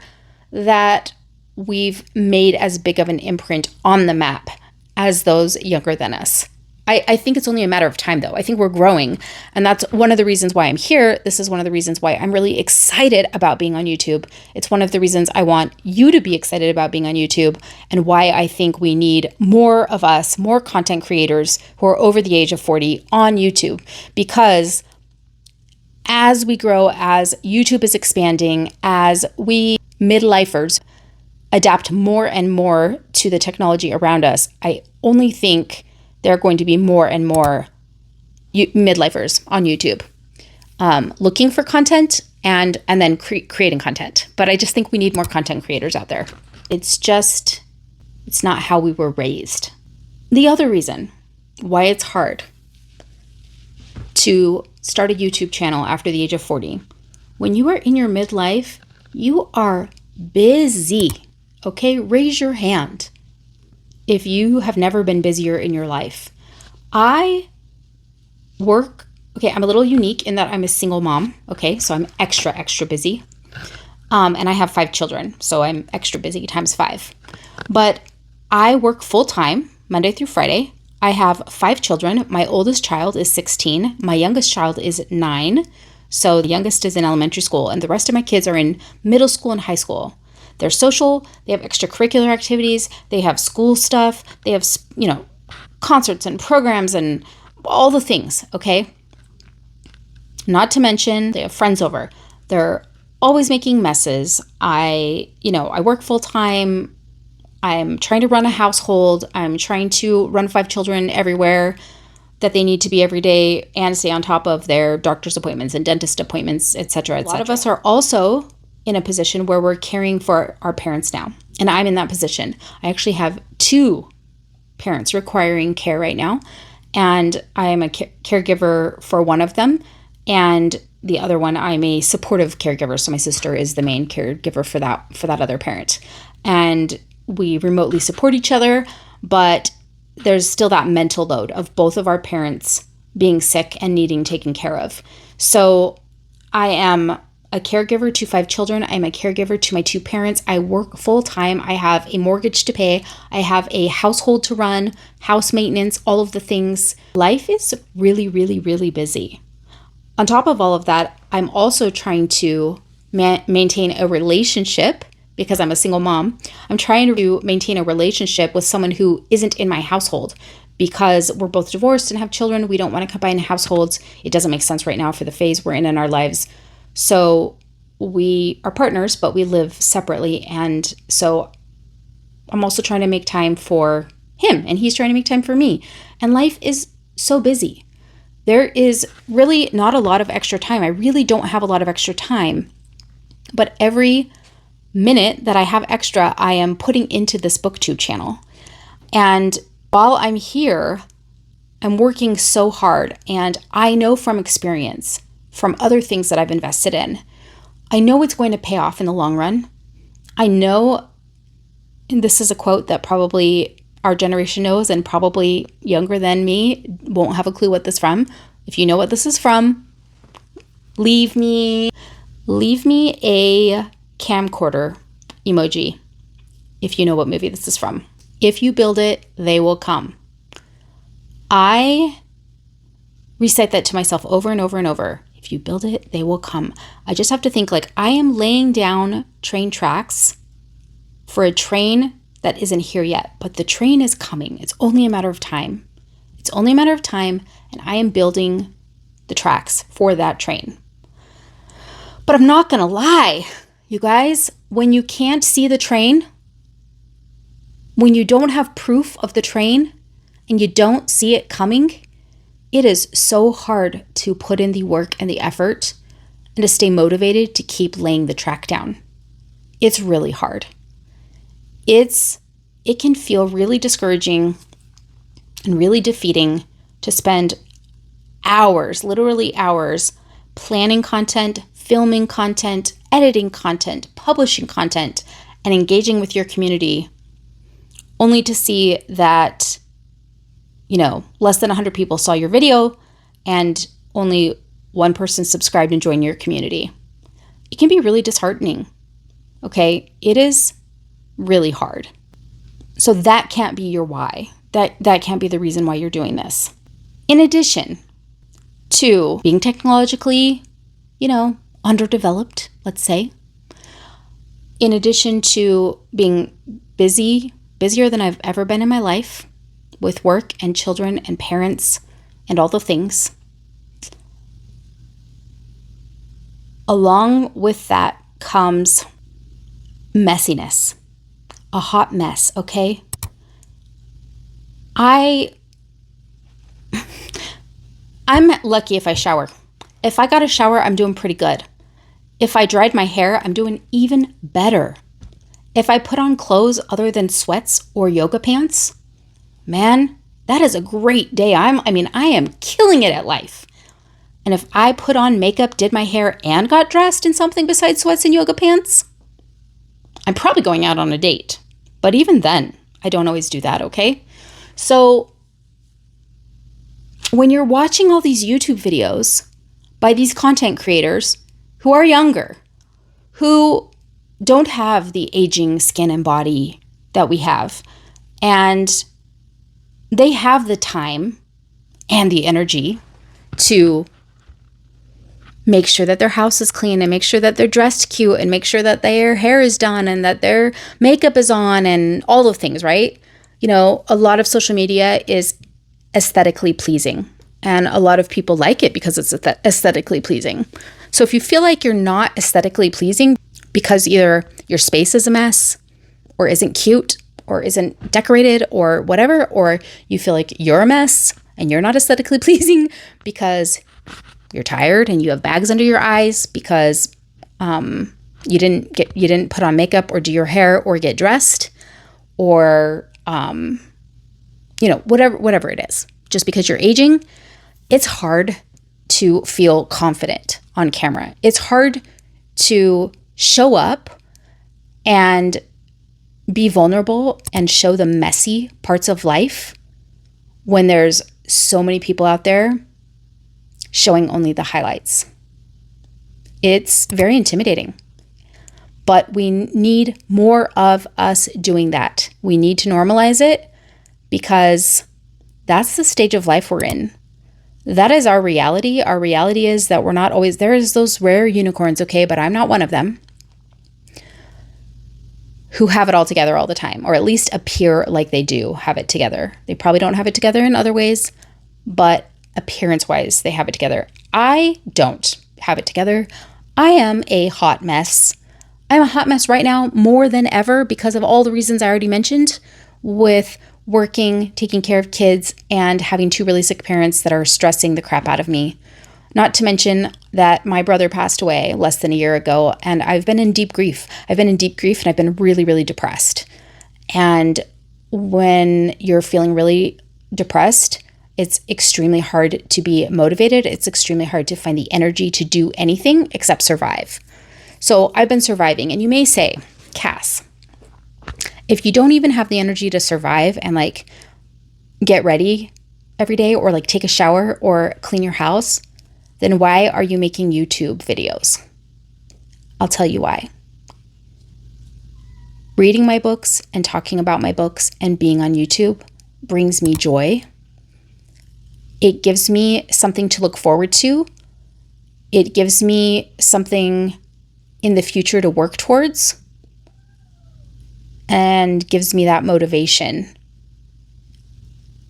that we've made as big of an imprint on the map as those younger than us. I think it's only a matter of time, though. I think we're growing, and that's one of the reasons why I'm here. This is one of the reasons why I'm really excited about being on YouTube. It's one of the reasons I want you to be excited about being on YouTube, and why I think we need more of us, more content creators who are over the age of 40 on YouTube. Because as we grow, as YouTube is expanding, as we midlifers adapt more and more to the technology around us, I only think there are going to be more and more midlifers on YouTube looking for content and then creating content. But I just think we need more content creators out there. It's not how we were raised. The other reason why it's hard to start a YouTube channel after the age of 40 when you are in your midlife, you are busy. Okay, raise your hand if you have never been busier in your life. I work, okay, I'm a little unique in that I'm a single mom. Okay, so I'm extra busy. And I have 5 children, so I'm extra busy times 5. But I work full time, Monday through Friday. I have 5 children. My oldest child is 16. My youngest child is 9. So the youngest is in elementary school, and the rest of my kids are in middle school and high school. They're social, they have extracurricular activities, they have school stuff, they have, concerts and programs and all the things, okay? Not to mention, they have friends over. They're always making messes. I work full time. I'm trying to run a household. I'm trying to run 5 children everywhere that they need to be every day and stay on top of their doctor's appointments and dentist appointments, etc. A lot of us are also in a position where we're caring for our parents now. And I'm in that position. I actually have 2 parents requiring care right now. And I am a caregiver for one of them. And the other one, I'm a supportive caregiver. So my sister is the main caregiver for that other parent. And we remotely support each other, but there's still that mental load of both of our parents being sick and needing taken care of. So I am a caregiver to 5 children. I'm a caregiver to my 2 parents. I work full time. I have a mortgage to pay. I have a household to run, house maintenance, all of the things. Life is really, really, really busy. On top of all of that, I'm also trying to maintain a relationship because I'm a single mom. I'm trying to maintain a relationship with someone who isn't in my household because we're both divorced and have children. We don't want to combine households. It doesn't make sense right now for the phase we're in our lives. So we are partners, but we live separately. And so I'm also trying to make time for him, and he's trying to make time for me. And life is so busy. There is really not a lot of extra time. I really don't have a lot of extra time. But every minute that I have extra, I am putting into this BookTube channel. And while I'm here, I'm working so hard. And I know from experience, from other things that I've invested in, I know it's going to pay off in the long run. I know, and this is a quote that probably our generation knows and probably younger than me won't have a clue what this is from. If you know what this is from, leave me a camcorder emoji if you know what movie this is from. If you build it, they will come. I recite that to myself over and over and over. If you build it, they will come. I just have to think like I am laying down train tracks for a train that isn't here yet, but the train is coming. It's only a matter of time. It's only a matter of time, and I am building the tracks for that train. But I'm not gonna lie, you guys, when you can't see the train, when you don't have proof of the train, and you don't see it coming, it is so hard to put in the work and the effort and to stay motivated to keep laying the track down. It's really hard. It can feel really discouraging and really defeating to spend hours, literally hours, planning content, filming content, editing content, publishing content, and engaging with your community, only to see that less than 100 people saw your video and only 1 person subscribed and joined your community. It can be really disheartening. Okay, it is really hard. So that can't be your why. That can't be the reason why you're doing this. In addition to being technologically, underdeveloped, let's say, in addition to being busier than I've ever been in my life, with work and children and parents and all the things. Along with that comes messiness, a hot mess, okay? I'm lucky if I shower. If I got a shower, I'm doing pretty good. If I dried my hair, I'm doing even better. If I put on clothes other than sweats or yoga pants, man, that is a great day. I am killing it at life. And if I put on makeup, did my hair, and got dressed in something besides sweats and yoga pants, I'm probably going out on a date. But even then, I don't always do that, okay? So when you're watching all these YouTube videos by these content creators who are younger, who don't have the aging skin and body that we have, and they have the time and the energy to make sure that their house is clean and make sure that they're dressed cute and make sure that their hair is done and that their makeup is on and all of things, right? You know, a lot of social media is aesthetically pleasing and a lot of people like it because it's aesthetically pleasing. So if you feel like you're not aesthetically pleasing because either your space is a mess or isn't cute or isn't decorated or whatever, or you feel like you're a mess and you're not aesthetically pleasing because you're tired and you have bags under your eyes because you didn't put on makeup or do your hair or get dressed or whatever it is, just because you're aging, it's hard to feel confident on camera. It's hard to show up and be vulnerable and show the messy parts of life when there's so many people out there showing only the highlights. It's very intimidating, but we need more of us doing that. We need to normalize it because that's the stage of life we're in. That is our reality. Our reality is that we're not always, there's those rare unicorns, okay, but I'm not one of them, who have it all together all the time, or at least appear like they do have it together. They probably don't have it together in other ways, but appearance-wise, they have it together. I don't have it together. I am a hot mess. I'm a hot mess right now more than ever because of all the reasons I already mentioned, with working, taking care of kids, and having two really sick parents that are stressing the crap out of me. Not to mention that my brother passed away less than a year ago, and I've been in deep grief. And I've been really, really depressed. And when you're feeling really depressed, it's extremely hard to be motivated. It's extremely hard to find the energy to do anything except survive. So I've been surviving. And you may say, Cass, if you don't even have the energy to survive and like get ready every day or like take a shower or clean your house, then why are you making YouTube videos? I'll tell you why. Reading my books and talking about my books and being on YouTube brings me joy. It gives me something to look forward to. It gives me something in the future to work towards and gives me that motivation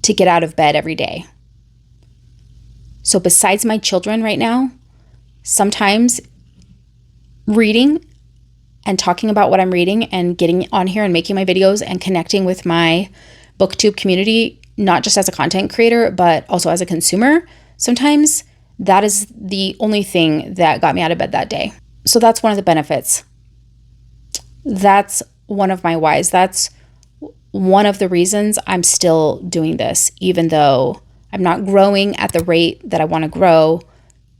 to get out of bed every day. So besides my children right now, sometimes reading and talking about what I'm reading and getting on here and making my videos and connecting with my BookTube community, not just as a content creator, but also as a consumer, sometimes that is the only thing that got me out of bed that day. So that's one of the benefits. That's one of my whys. That's one of the reasons I'm still doing this, even though I'm not growing at the rate that I want to grow,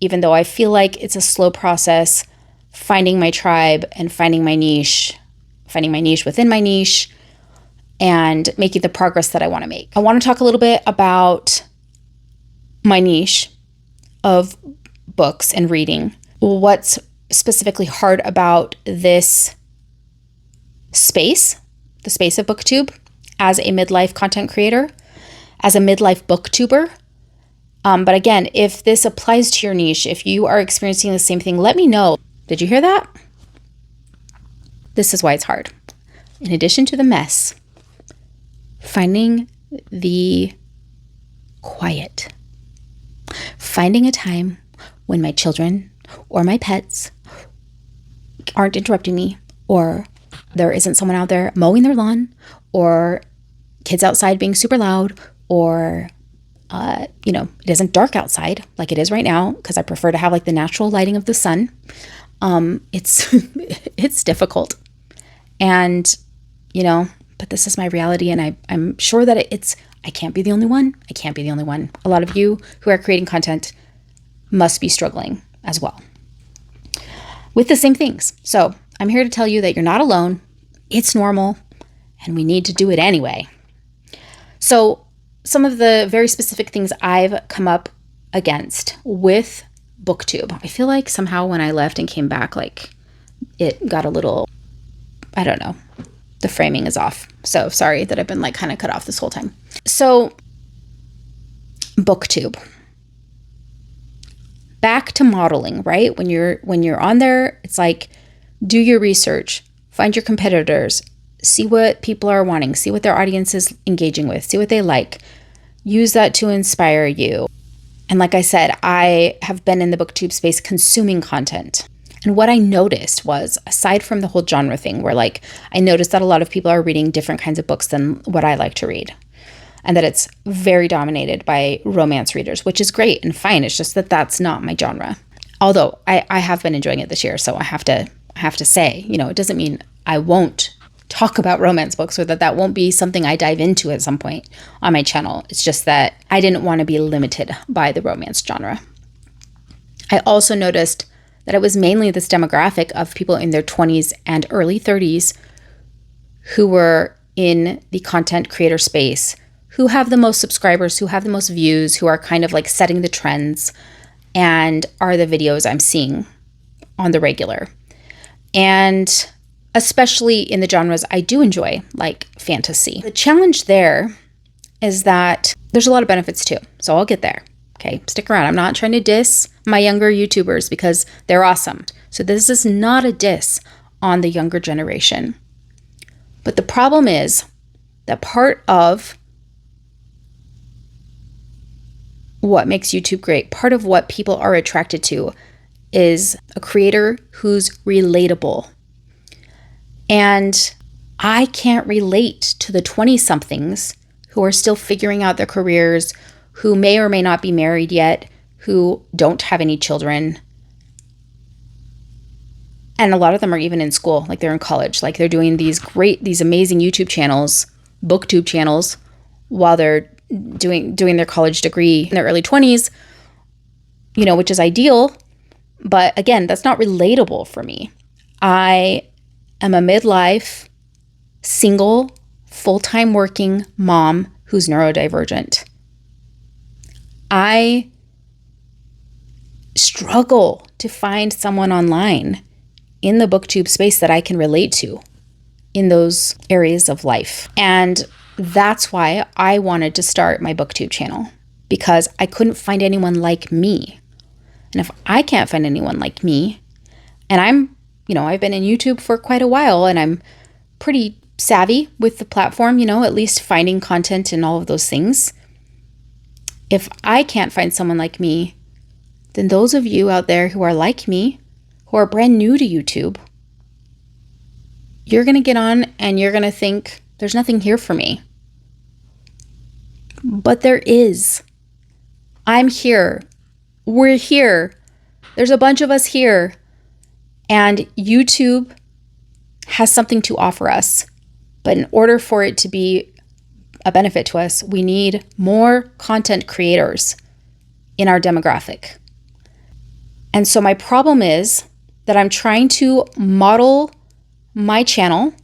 even though I feel like it's a slow process, finding my tribe and finding my niche within my niche, and making the progress that I want to make. I want to talk a little bit about my niche of books and reading. What's specifically hard about this space, the space of BookTube, as a midlife content creator, as a midlife BookTuber. But again, if this applies to your niche, if you are experiencing the same thing, let me know. Did you hear that? This is why it's hard. In addition to the mess, finding the quiet, finding a time when my children or my pets aren't interrupting me, or there isn't someone out there mowing their lawn, or kids outside being super loud, or it isn't dark outside like it is right now because I prefer to have like the natural lighting of the sun. It's it's difficult, and but this is my reality, and I'm sure that I can't be the only one. A lot of you who are creating content must be struggling as well with the same things. So I'm here to tell you that you're not alone. It's normal, and we need to do it anyway. So some of the very specific things I've come up against with BookTube. I feel like somehow when I left and came back, like it got a little, I don't know, the framing is off. So sorry that I've been like kind of cut off this whole time. So BookTube. Back to modeling, right? When you're on there, it's like, do your research, find your competitors, see what people are wanting, see what their audience is engaging with, see what they like. Use that to inspire you. And like I said, I have been in the BookTube space consuming content. And what I noticed was, aside from the whole genre thing, where like I noticed that a lot of people are reading different kinds of books than what I like to read. And that it's very dominated by romance readers, which is great and fine. It's just that that's not my genre. Although I have been enjoying it this year, so I have to say, you know, it doesn't mean I won't talk about romance books or that won't be something I dive into at some point on my channel. It's just that I didn't want to be limited by the romance genre. I also noticed that it was mainly this demographic of people in their 20s and early 30s who were in the content creator space, who have the most subscribers, who have the most views, who are kind of like setting the trends, and are the videos I'm seeing on the regular. And especially in the genres I do enjoy, like fantasy. The challenge there is that there's a lot of benefits too. So I'll get there. Okay, stick around. I'm not trying to diss my younger YouTubers because they're awesome. So this is not a diss on the younger generation. But the problem is that part of what makes YouTube great, part of what people are attracted to, is a creator who's relatable. And I can't relate to the 20-somethings who are still figuring out their careers, who may or may not be married yet, who don't have any children. And a lot of them are even in school, like they're in college, like they're doing these amazing YouTube channels, BookTube channels, while they're doing their college degree in their early 20s, you know, which is ideal. But again, that's not relatable for me. I am a midlife, single, full-time working mom who's neurodivergent. I struggle to find someone online in the BookTube space that I can relate to in those areas of life. And that's why I wanted to start my BookTube channel, because I couldn't find anyone like me. And if I can't find anyone like me, and I've been in YouTube for quite a while and I'm pretty savvy with the platform, at least finding content and all of those things. If I can't find someone like me, then those of you out there who are like me, who are brand new to YouTube, you're going to get on and you're going to think, there's nothing here for me. But there is. I'm here. We're here. There's a bunch of us here. And YouTube has something to offer us. But in order for it to be a benefit to us, we need more content creators in our demographic. And so my problem is that I'm trying to model my channel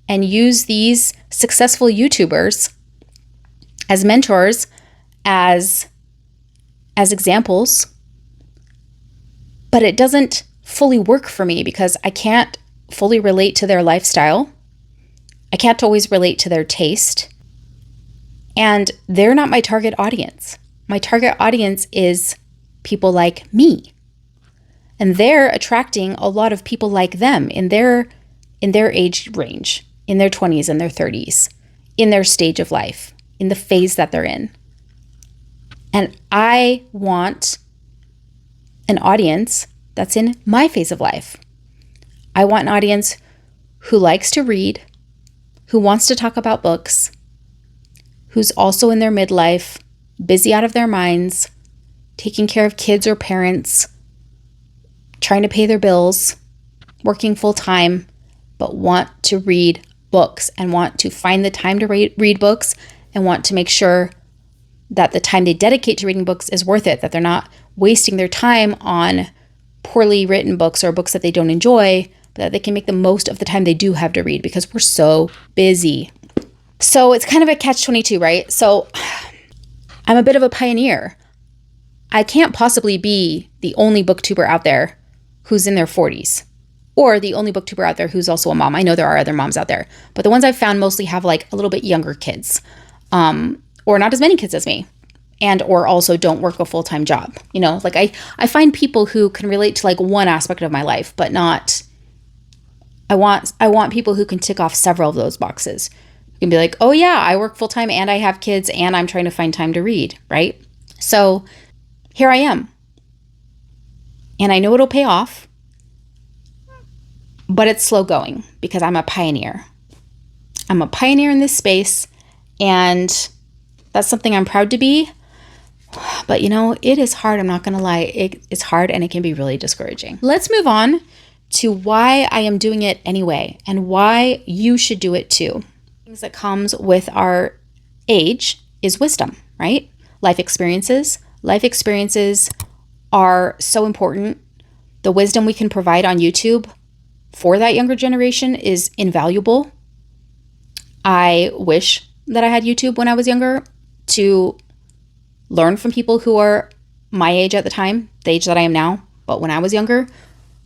and use these successful YouTubers as mentors, as examples, but it doesn't fully work for me because I can't fully relate to their lifestyle. I can't always relate to their taste. And they're not my target audience. My target audience is people like me. And they're attracting a lot of people like them in their age range, in their 20s and their 30s, in their stage of life, in the phase that they're in. And I want an audience that's in my phase of life. I want an audience who likes to read, who wants to talk about books, who's also in their midlife, busy out of their minds, taking care of kids or parents, trying to pay their bills, working full time, but want to read books and want to find the time to read books and want to make sure that the time they dedicate to reading books is worth it, that they're not wasting their time on poorly written books or books that they don't enjoy, but that they can make the most of the time they do have to read because we're so busy. So it's kind of a catch-22, right? So I'm a bit of a pioneer. I can't possibly be the only booktuber out there who's in their 40s, or the only booktuber out there who's also a mom. I know there are other moms out there, but the ones I've found mostly have like a little bit younger kids, or not as many kids as me, and or also don't work a full-time job. You know, like I find people who can relate to like one aspect of my life, but not, I want people who can tick off several of those boxes. You can be like, oh yeah, I work full-time and I have kids and I'm trying to find time to read, right? So here I am. And I know it'll pay off, but it's slow going because I'm a pioneer. I'm a pioneer in this space, and that's something I'm proud to be. But you know, it is hard. I'm not going to lie. It's hard and it can be really discouraging. Let's move on to why I am doing it anyway and why you should do it too. Things that comes with our age is wisdom, right? Life experiences. Life experiences are so important. The wisdom we can provide on YouTube for that younger generation is invaluable. I wish that I had YouTube when I was younger to learn from people who are my age at the time, the age that I am now. But when I was younger,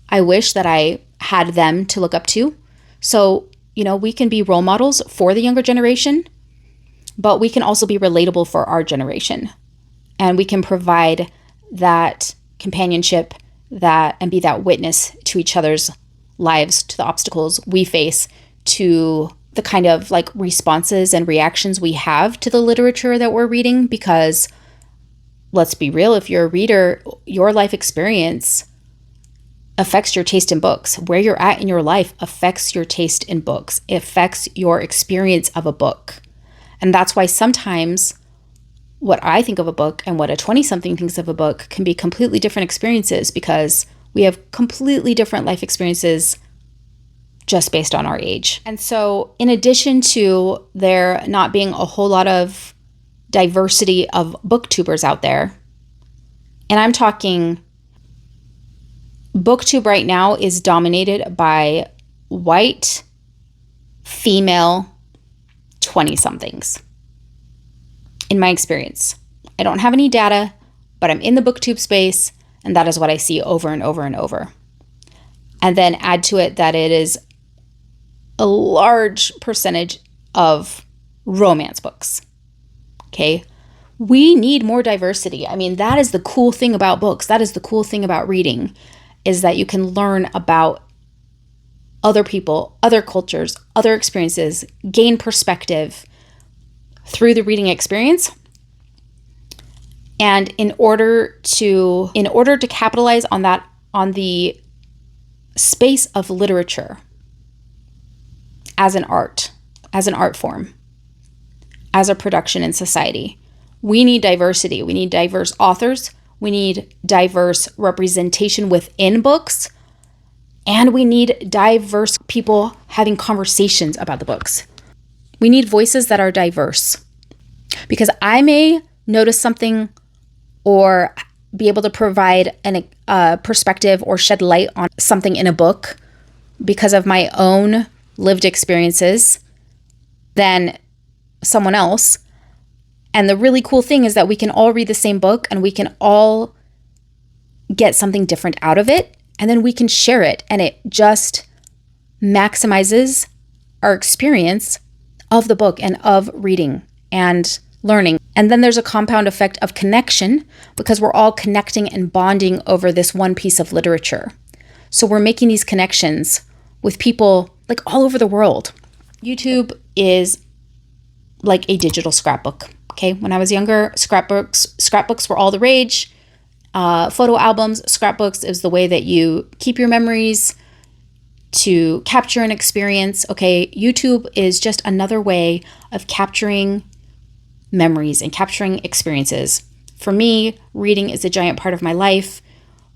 I wish that I had them to look up to. So, you know, we can be role models for the younger generation, but we can also be relatable for our generation. And we can provide that companionship and be that witness to each other's lives, to the obstacles we face, to the kind of like responses and reactions we have to the literature that we're reading. Because let's be real, if you're a reader, your life experience affects your taste in books. Where you're at in your life affects your taste in books. It affects your experience of a book. And that's why sometimes what I think of a book and what a 20-something thinks of a book can be completely different experiences, because we have completely different life experiences just based on our age. And so in addition to there not being a whole lot of diversity of booktubers out there, and I'm talking Booktube right now is dominated by white, female 20-somethings. In my experience, I don't have any data, but I'm in the Booktube space, and that is what I see over and over and over. And then add to it that it is a large percentage of romance books. Okay? We need more diversity. I mean, that is the cool thing about books. That is the cool thing about reading, is that you can learn about other people, other cultures, other experiences, gain perspective through the reading experience. And in order to capitalize on that, on the space of literature as an art form, as a production in society, we need diversity. We need diverse authors. We need diverse representation within books. And we need diverse people having conversations about the books. We need voices that are diverse, because I may notice something or be able to provide a perspective or shed light on something in a book because of my own lived experiences than someone else. And the really cool thing is that we can all read the same book and we can all get something different out of it, and then we can share it, and it just maximizes our experience of the book and of reading and learning. And then there's a compound effect of connection, because we're all connecting and bonding over this one piece of literature. So we're making these connections with people like all over the world. YouTube is like a digital scrapbook. Okay, when I was younger, scrapbooks were all the rage. Photo albums, scrapbooks is the way that you keep your memories, to capture an experience. Okay, YouTube is just another way of capturing memories and capturing experiences. For me, reading is a giant part of my life.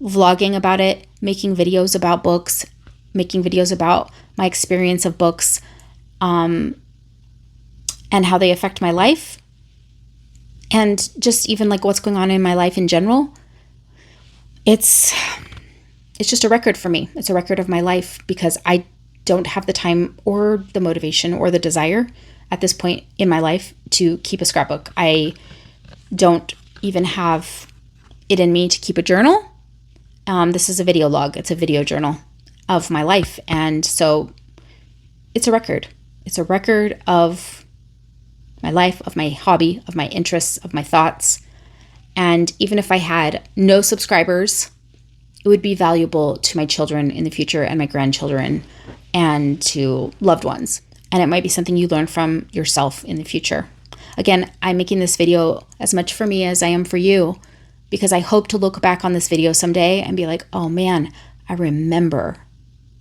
Vlogging about it, making videos about books, making videos about my experience of books, and how they affect my life and just even like what's going on in my life in general, it's just a record for me. It's a record of my life because I don't have the time or the motivation or the desire at this point in my life to keep a scrapbook. I don't even have it in me to keep a journal. This is a video log. It's a video journal of my life. And so it's a record. It's a record of my life, of my hobby, of my interests, of my thoughts. And even if I had no subscribers, it would be valuable to my children in the future and my grandchildren and to loved ones. And it might be something you learn from yourself in the future. Again, I'm making this video as much for me as I am for you because I hope to look back on this video someday and be like, oh man, I remember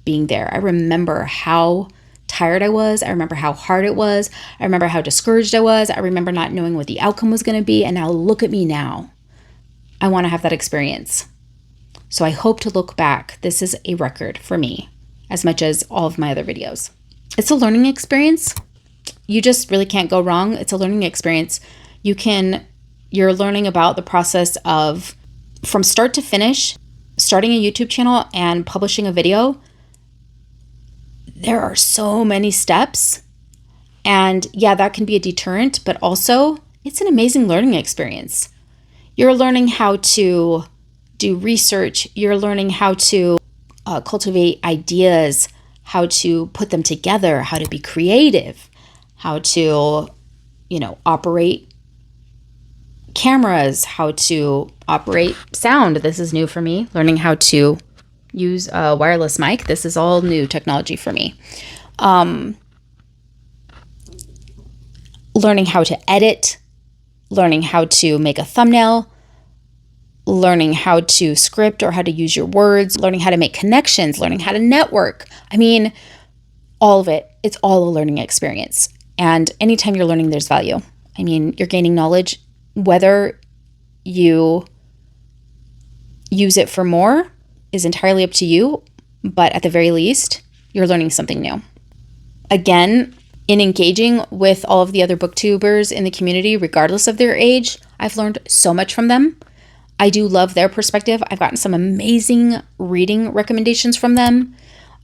being there. I remember how tired I was. I remember how hard it was. I remember how discouraged I was. I remember not knowing what the outcome was going to be. And now look at me now. I want to have that experience. So I hope to look back. This is a record for me as much as all of my other videos. It's a learning experience. You just really can't go wrong. It's a learning experience. You're learning about the process of from start to finish, starting a YouTube channel and publishing a video. There are so many steps. And yeah, that can be a deterrent, but also it's an amazing learning experience. You're learning how to do research. You're learning how to cultivate ideas, how to put them together, how to be creative, how to, operate cameras, how to operate sound. This is new for me. Learning how to use a wireless mic. This is all new technology for me. Learning how to edit, learning how to make a thumbnail, learning how to script or how to use your words, learning how to make connections, learning how to network. I mean, all of it. It's all a learning experience. And anytime you're learning, there's value. I mean, you're gaining knowledge, whether you use it for more is entirely up to you. But at the very least, you're learning something new. Again, in engaging with all of the other booktubers in the community, regardless of their age, I've learned so much from them. I do love their perspective. I've gotten some amazing reading recommendations from them.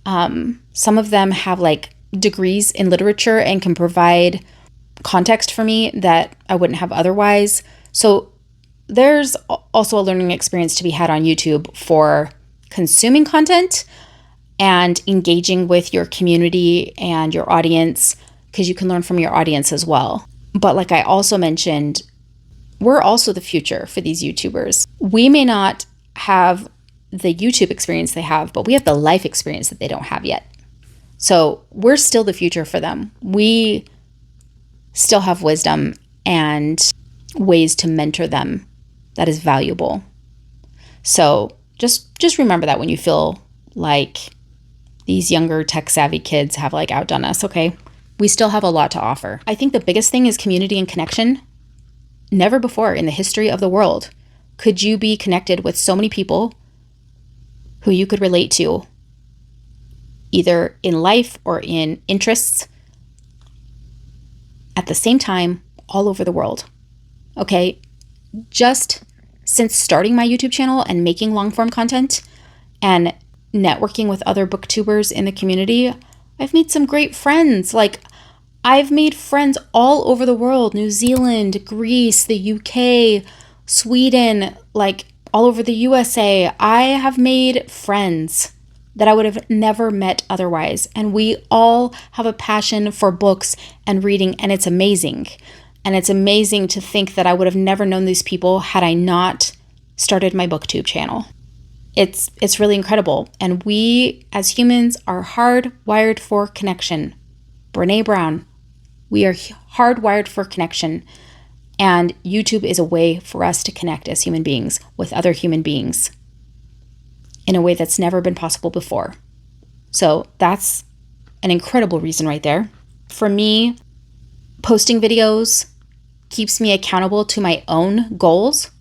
Some of them have degrees in literature and can provide context for me that I wouldn't have otherwise. So there's also a learning experience to be had on YouTube for consuming content and engaging with your community and your audience, because you can learn from your audience as well. But like I also mentioned, we're also the future for these YouTubers. We may not have the YouTube experience they have, but we have the life experience that they don't have yet. So we're still the future for them. We still have wisdom and ways to mentor them that is valuable. So just remember that when you feel like these younger tech-savvy kids have outdone us, okay? We still have a lot to offer. I think the biggest thing is community and connection. Never before in the history of the world could you be connected with so many people who you could relate to, either in life or in interests, at the same time, all over the world. Okay, just since starting my YouTube channel and making long-form content and networking with other booktubers in the community, I've made some great friends. I've made friends all over the world: New Zealand, Greece, the UK, Sweden, all over the USA. I have made friends that I would have never met otherwise. And we all have a passion for books and reading, and it's amazing. And it's amazing to think that I would have never known these people had I not started my BookTube channel. It's really incredible. And we as humans are hardwired for connection. Brene Brown, we are hardwired for connection. And YouTube is a way for us to connect as human beings with other human beings in a way that's never been possible before. So that's an incredible reason right there. For me, posting videos keeps me accountable to my own goals.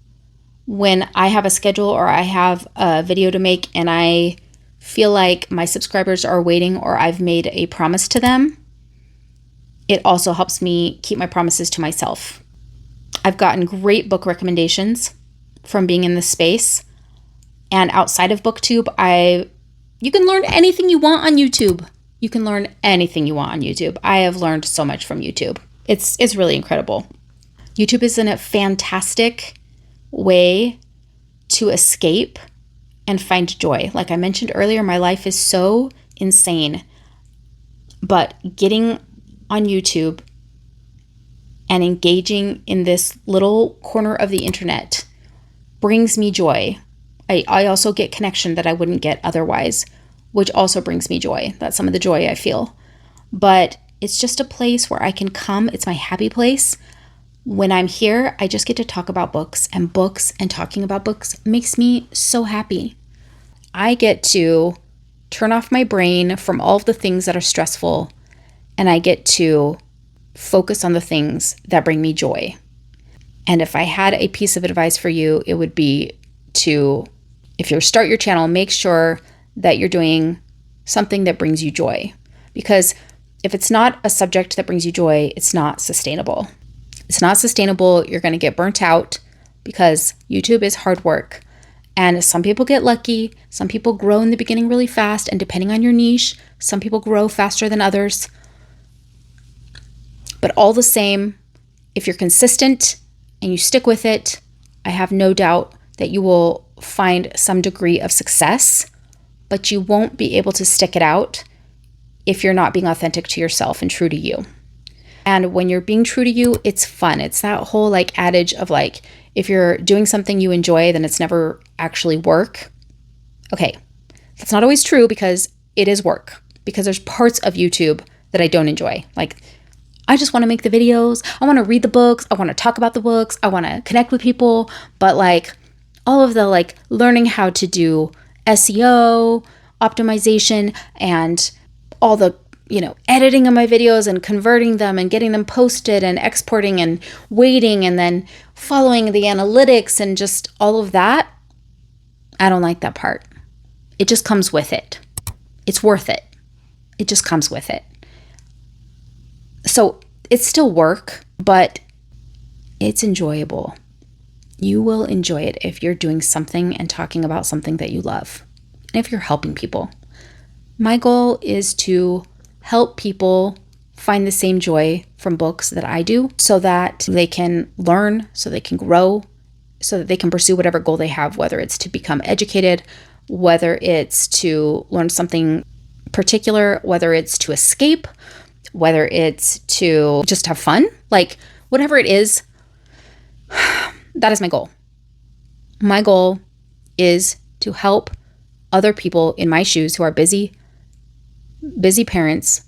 When I have a schedule or I have a video to make and I feel like my subscribers are waiting or I've made a promise to them, it also helps me keep my promises to myself. I've gotten great book recommendations from being in this space. And outside of BookTube, you can learn anything you want on YouTube. You can learn anything you want on YouTube. I have learned so much from YouTube. It's really incredible. YouTube is a fantastic way to escape and find joy. Like I mentioned earlier, my life is so insane. But getting on YouTube and engaging in this little corner of the internet brings me joy. I also get connection that I wouldn't get otherwise, which also brings me joy. That's some of the joy I feel. But it's just a place where I can come. It's my happy place. When I'm here, I just get to talk about books and talking about books makes me so happy. I get to turn off my brain from all of the things that are stressful, and I get to focus on the things that bring me joy. And if I had a piece of advice for you, it would be to, if you start your channel, make sure that you're doing something that brings you joy. Because if it's not a subject that brings you joy, it's not sustainable. It's not sustainable. You're going to get burnt out because YouTube is hard work. And some people get lucky. Some people grow in the beginning really fast. And depending on your niche, some people grow faster than others. But all the same, if you're consistent and you stick with it, I have no doubt that you will find some degree of success, but you won't be able to stick it out if you're not being authentic to yourself and true to you. And when you're being true to you, it's fun. It's that whole like adage of like, if you're doing something you enjoy, then it's never actually work. Okay, that's not always true because it is work. Because there's parts of YouTube that I don't enjoy. Like, I just want to make the videos. I want to read the books. I want to talk about the books. I want to connect with people. But like all of the like learning how to do SEO, optimization, and all the editing of my videos and converting them and getting them posted and exporting and waiting and then following the analytics and just all of that. I don't like that part. It just comes with it. It's worth it. It just comes with it. So it's still work, but it's enjoyable. You will enjoy it if you're doing something and talking about something that you love. And if you're helping people. My goal is to help people find the same joy from books that I do so that they can learn, so they can grow, so that they can pursue whatever goal they have, whether it's to become educated, whether it's to learn something particular, whether it's to escape, whether it's to just have fun, like whatever it is, that is my goal. My goal is to help other people in my shoes who are busy parents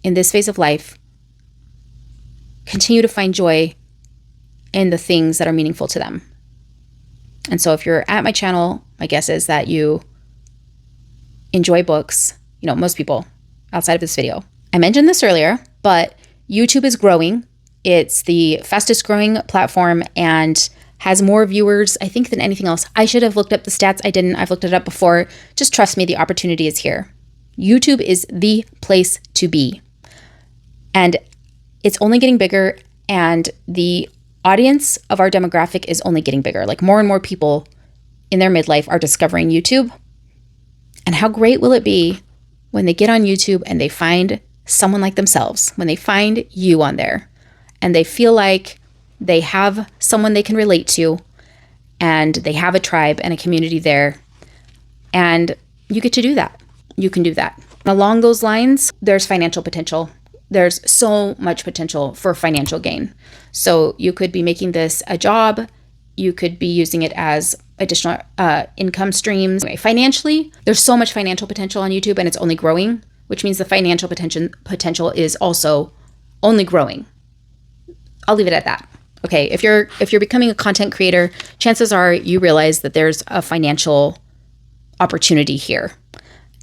in this phase of life continue to find joy in the things that are meaningful to them. And so if you're at my channel, my guess is that you enjoy books, most people outside of this video. I mentioned this earlier, but YouTube is growing. It's the fastest growing platform and has more viewers, I think, than anything else. I should have looked up the stats. I didn't. I've looked it up before. Just trust me, the opportunity is here. YouTube is the place to be. And it's only getting bigger, and the audience of our demographic is only getting bigger. Like more and more people in their midlife are discovering YouTube. And how great will it be when they get on YouTube and they find someone like themselves, when they find you on there and they feel like they have someone they can relate to and they have a tribe and a community there, and you get to do that. You can do that. Along those lines, there's financial potential. There's so much potential for financial gain. So you could be making this a job. You could be using it as additional income streams. Anyway, financially, there's so much financial potential on YouTube, and it's only growing, which means the financial potential is also only growing. I'll leave it at that. Okay, if you're becoming a content creator, chances are you realize that there's a financial opportunity here.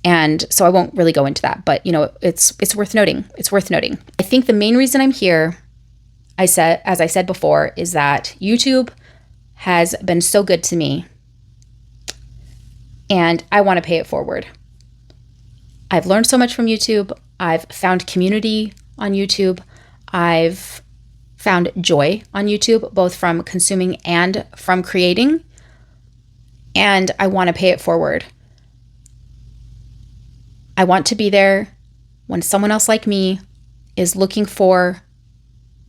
And so I won't really go into that, but it's worth noting. It's worth noting. I think the main reason I'm here, as I said before, is that YouTube has been so good to me and I want to pay it forward. I've learned so much from YouTube. I've found community on YouTube. I've found joy on YouTube, both from consuming and from creating. And I want to pay it forward. I want to be there when someone else like me is looking for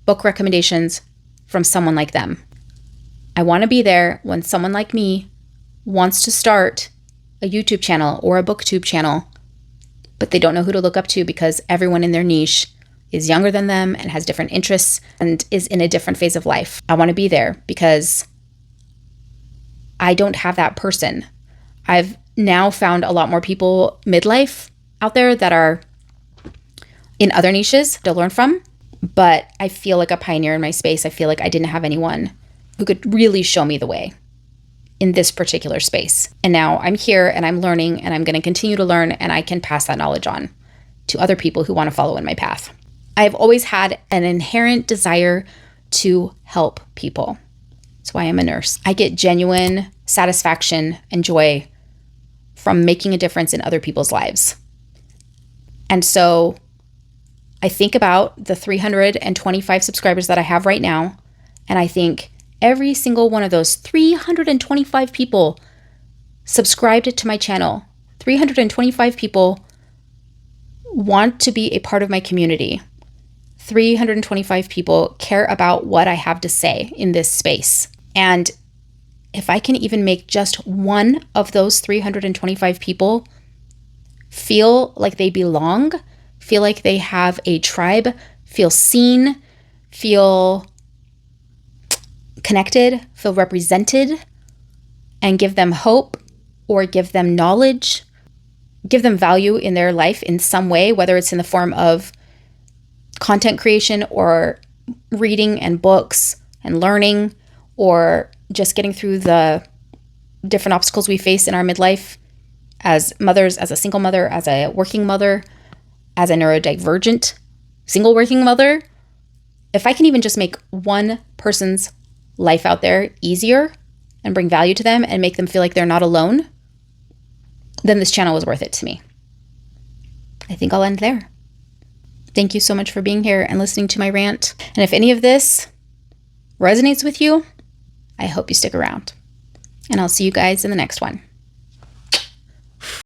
book recommendations from someone like them. I want to be there when someone like me wants to start a YouTube channel or a BookTube channel, but they don't know who to look up to because everyone in their niche is younger than them and has different interests and is in a different phase of life. I want to be there because I don't have that person. I've now found a lot more people midlife out there that are in other niches to learn from, but I feel like a pioneer in my space. I feel like I didn't have anyone who could really show me the way in this particular space. And now I'm here and I'm learning and I'm going to continue to learn, and I can pass that knowledge on to other people who want to follow in my path. I've always had an inherent desire to help people. That's why I'm a nurse. I get genuine satisfaction and joy from making a difference in other people's lives. And so I think about the 325 subscribers that I have right now, and I think every single one of those 325 people subscribed to my channel. 325 people want to be a part of my community. 325 people care about what I have to say in this space. And if I can even make just one of those 325 people feel like they belong, feel like they have a tribe, feel seen, feel connected, feel represented, and give them hope or give them knowledge, give them value in their life in some way, whether it's in the form of content creation or reading and books and learning, or just getting through the different obstacles we face in our midlife as mothers, as a single mother, as a working mother, as a neurodivergent single working mother. If I can even just make one person's life out there easier and bring value to them and make them feel like they're not alone, then this channel was worth it to me. I think I'll end there. Thank you so much for being here and listening to my rant. And if any of this resonates with you, I hope you stick around. And I'll see you guys in the next one.